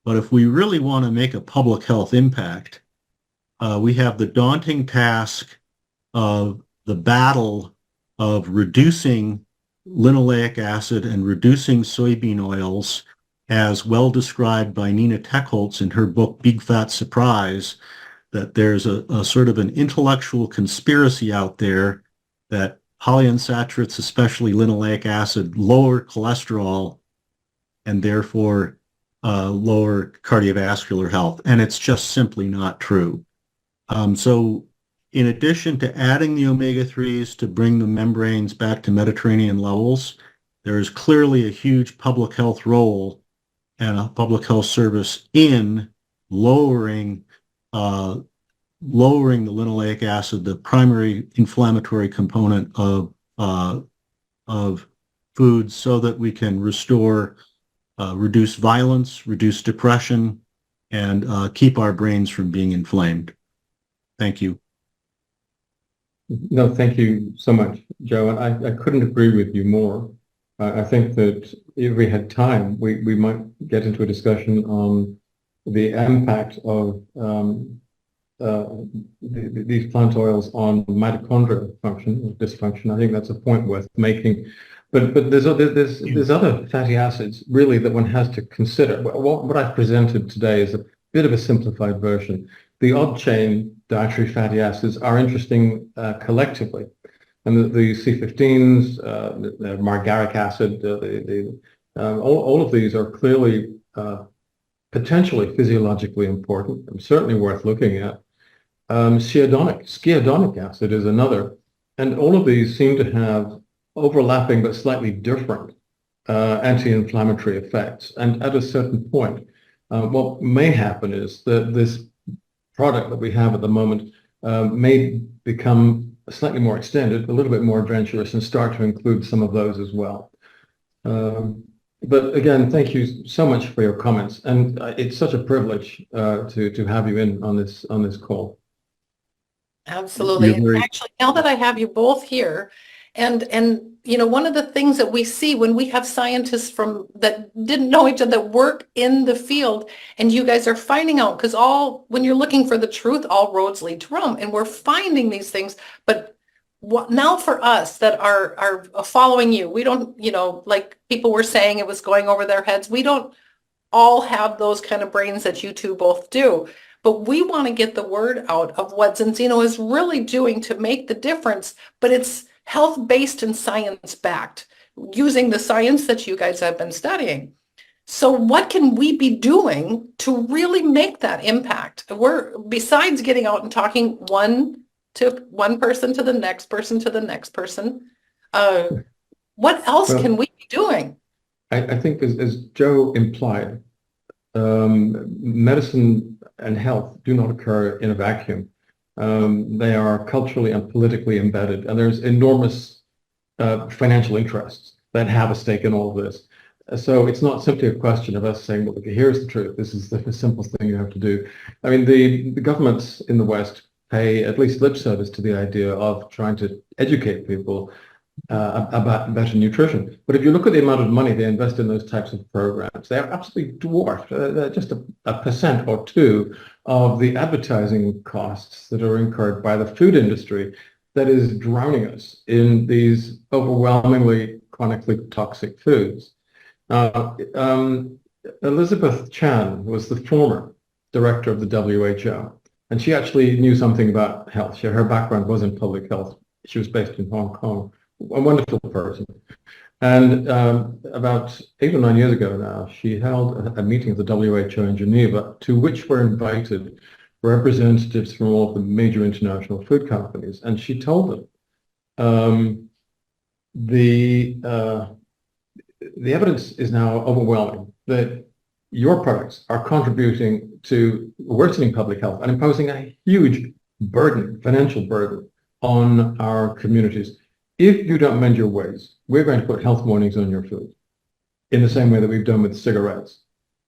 but if we really want to make a public health impact, we have the daunting task of the battle of reducing linoleic acid and reducing soybean oils, as well described by Nina Techholz in her book Big Fat Surprise, that there's a sort of an intellectual conspiracy out there that polyunsaturates, especially linoleic acid, lower cholesterol and therefore lower cardiovascular health. And it's just simply not true. So in addition to adding the omega-3s to bring the membranes back to Mediterranean levels, there is clearly a huge public health role and a public health service in lowering the linoleic acid, the primary inflammatory component of foods, so that we can restore, reduce violence, reduce depression, and keep our brains from being inflamed. Thank you.
No, thank you so much, Joe. And I couldn't agree with you more. I think that if we had time, we might get into a discussion on the impact of these plant oils on mitochondrial function or dysfunction. I think that's a point worth making. But there's other fatty acids really that one has to consider. What I've presented today is a bit of a simplified version. The odd chain dietary fatty acids are interesting collectively, and the C15s, the margaric acid, all of these are clearly potentially physiologically important and certainly worth looking at. Skiadonic acid is another, and all of these seem to have overlapping but slightly different anti-inflammatory effects. And at a certain point, what may happen is that this product that we have at the moment may become slightly more extended, a little bit more adventurous, and start to include some of those as well. But again, thank you so much for your comments, and it's such a privilege to have you in on this call.
Absolutely.
You're
And
very,
actually, now that I have you both here, and one of the things that we see when we have scientists from that didn't know each other that work in the field, and you guys are finding out, because when you're looking for the truth, all roads lead to Rome, and we're finding these things. But now for us that are following you, we don't, like people were saying, it was going over their heads. We don't all have those kind of brains that you two both do. But we want to get the word out of what Zinzino is really doing to make the difference, but it's health-based and science-backed, using the science that you guys have been studying. So what can we be doing to really make that impact? Besides getting out and talking one person to the next person to the next person, what else can we be doing?
I think as Joe implied, medicine and health do not occur in a vacuum. They are culturally and politically embedded, and there's enormous financial interests that have a stake in all of this. So it's not simply a question of us saying, well, look, here's the truth. This is the simplest thing you have to do. I mean, the governments in the West pay at least lip service to the idea of trying to educate people about better nutrition. But if you look at the amount of money they invest in those types of programs, they are absolutely dwarfed. They're just a percent or two of the advertising costs that are incurred by the food industry that is drowning us in these overwhelmingly chronically toxic foods. Elizabeth Chan was the former director of the WHO, and she actually knew something about health. Her background was in public health. She was based in Hong Kong. A wonderful person. And about 8 or 9 years ago now, she held a meeting of the WHO in Geneva, to which were invited representatives from all of the major international food companies. And she told them the evidence is now overwhelming that your products are contributing to worsening public health and imposing a huge burden, financial burden, on our communities. If you don't mend your ways, we're going to put health warnings on your food in the same way that we've done with cigarettes.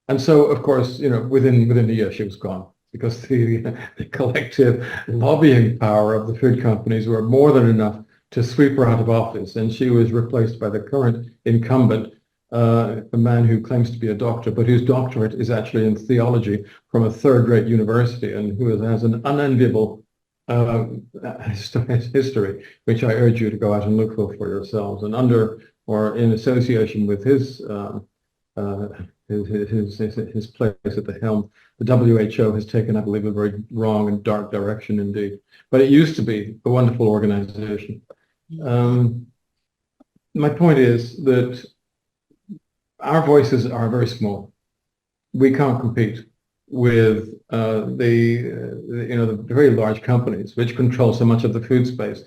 And so, of course, within a year, she was gone, because the collective lobbying power of the food companies were more than enough to sweep her out of office. And she was replaced by the current incumbent, a man who claims to be a doctor, but whose doctorate is actually in theology from a third-rate university, and who has an unenviable history, which I urge you to go out and look for yourselves. And under or in association with his place at the helm, the WHO has taken, I believe, a very wrong and dark direction indeed. But it used to be a wonderful organization. My point is that our voices are very small. We can't compete with the very large companies which control so much of the food space,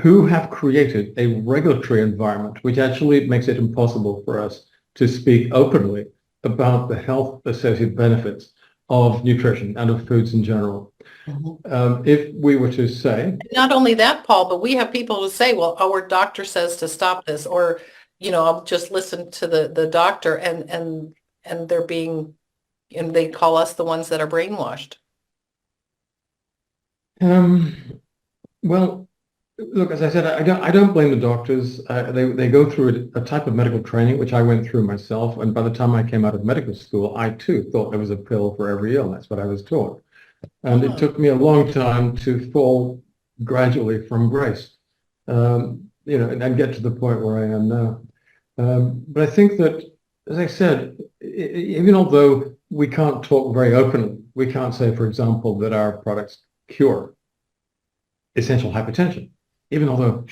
who have created a regulatory environment which actually makes it impossible for us to speak openly about the health-associated benefits of nutrition and of foods in general. If we were to say...
Not only that, Paul, but we have people who say, well, our doctor says to stop this, or, I'll just listen to the doctor, and they're being... and they call us the ones that are brainwashed.
Well, look, as I said, I don't blame the doctors. They go through a type of medical training, which I went through myself. And by the time I came out of medical school, I too thought there was a pill for every illness. What I was taught. And it took me a long time to fall gradually from grace, and get to the point where I am now. But I think that, as I said, even although we can't talk very openly, we can't say, for example, that our products cure essential hypertension, even although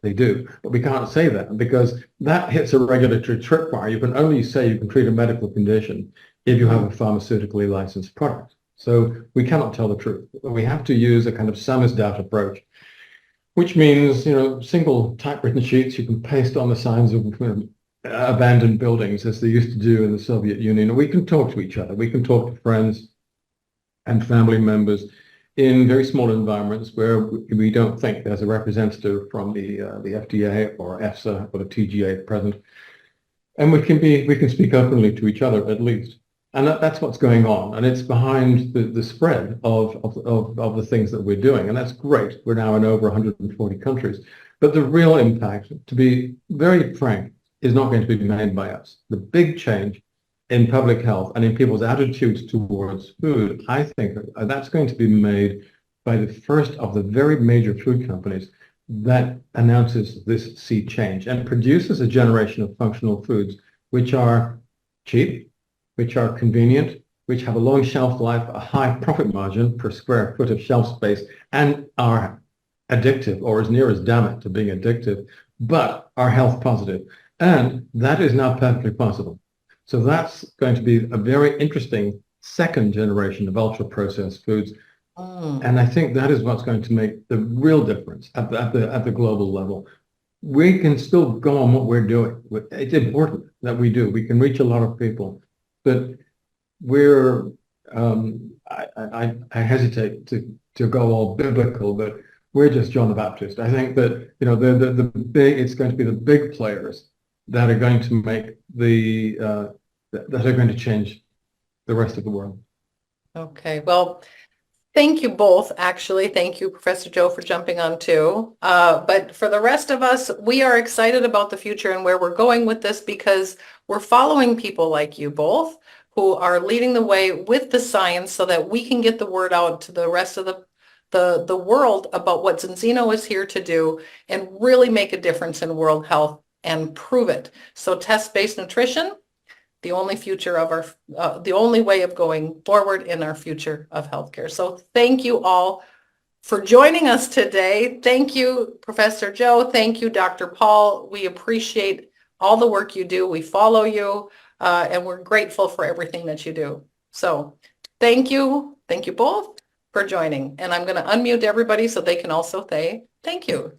they do. But we can't say that, because that hits a regulatory tripwire. You can only say you can treat a medical condition if you have a pharmaceutically licensed product. So we cannot tell the truth. We have to use a kind of sum is doubt approach, which means, single typewritten sheets you can paste on the signs of abandoned buildings, as they used to do in the Soviet Union. We can talk to each other. We can talk to friends and family members in very small environments where we don't think there's a representative from the FDA or EFSA or the TGA present. And we can speak openly to each other at least. And that's what's going on. And it's behind the spread of the things that we're doing. And that's great. We're now in over 140 countries. But the real impact, to be very frank, is not going to be made by us. The big change in public health and in people's attitudes towards food, I think that's going to be made by the first of the very major food companies that announces this sea change and produces a generation of functional foods which are cheap, which are convenient, which have a long shelf life, a high profit margin per square foot of shelf space, and are addictive, or as near as damn it to being addictive, but are health positive. And that is now perfectly possible. So that's going to be a very interesting second generation of ultra-processed foods. And I think that is what's going to make the real difference at the global level. We can still go on what we're doing. It's important that we do. We can reach a lot of people, but we're I hesitate to go all biblical, but we're just John the Baptist. I think that the big, it's going to be the big players that are going to make that are going to change the rest of the world.
Okay, well, thank you both, actually. Thank you, Professor Joe, for jumping on too. But for the rest of us, we are excited about the future and where we're going with this because we're following people like you both who are leading the way with the science so that we can get the word out to the rest of the world about what Zinzino is here to do and really make a difference in world health and prove it. So test-based nutrition, the only future of the only way of going forward in our future of healthcare. So thank you all for joining us today. Thank you, Professor Joe. Thank you, Dr. Paul. We appreciate all the work you do. We follow you, and we're grateful for everything that you do. So thank you. Thank you both for joining. And I'm going to unmute everybody so they can also say thank you.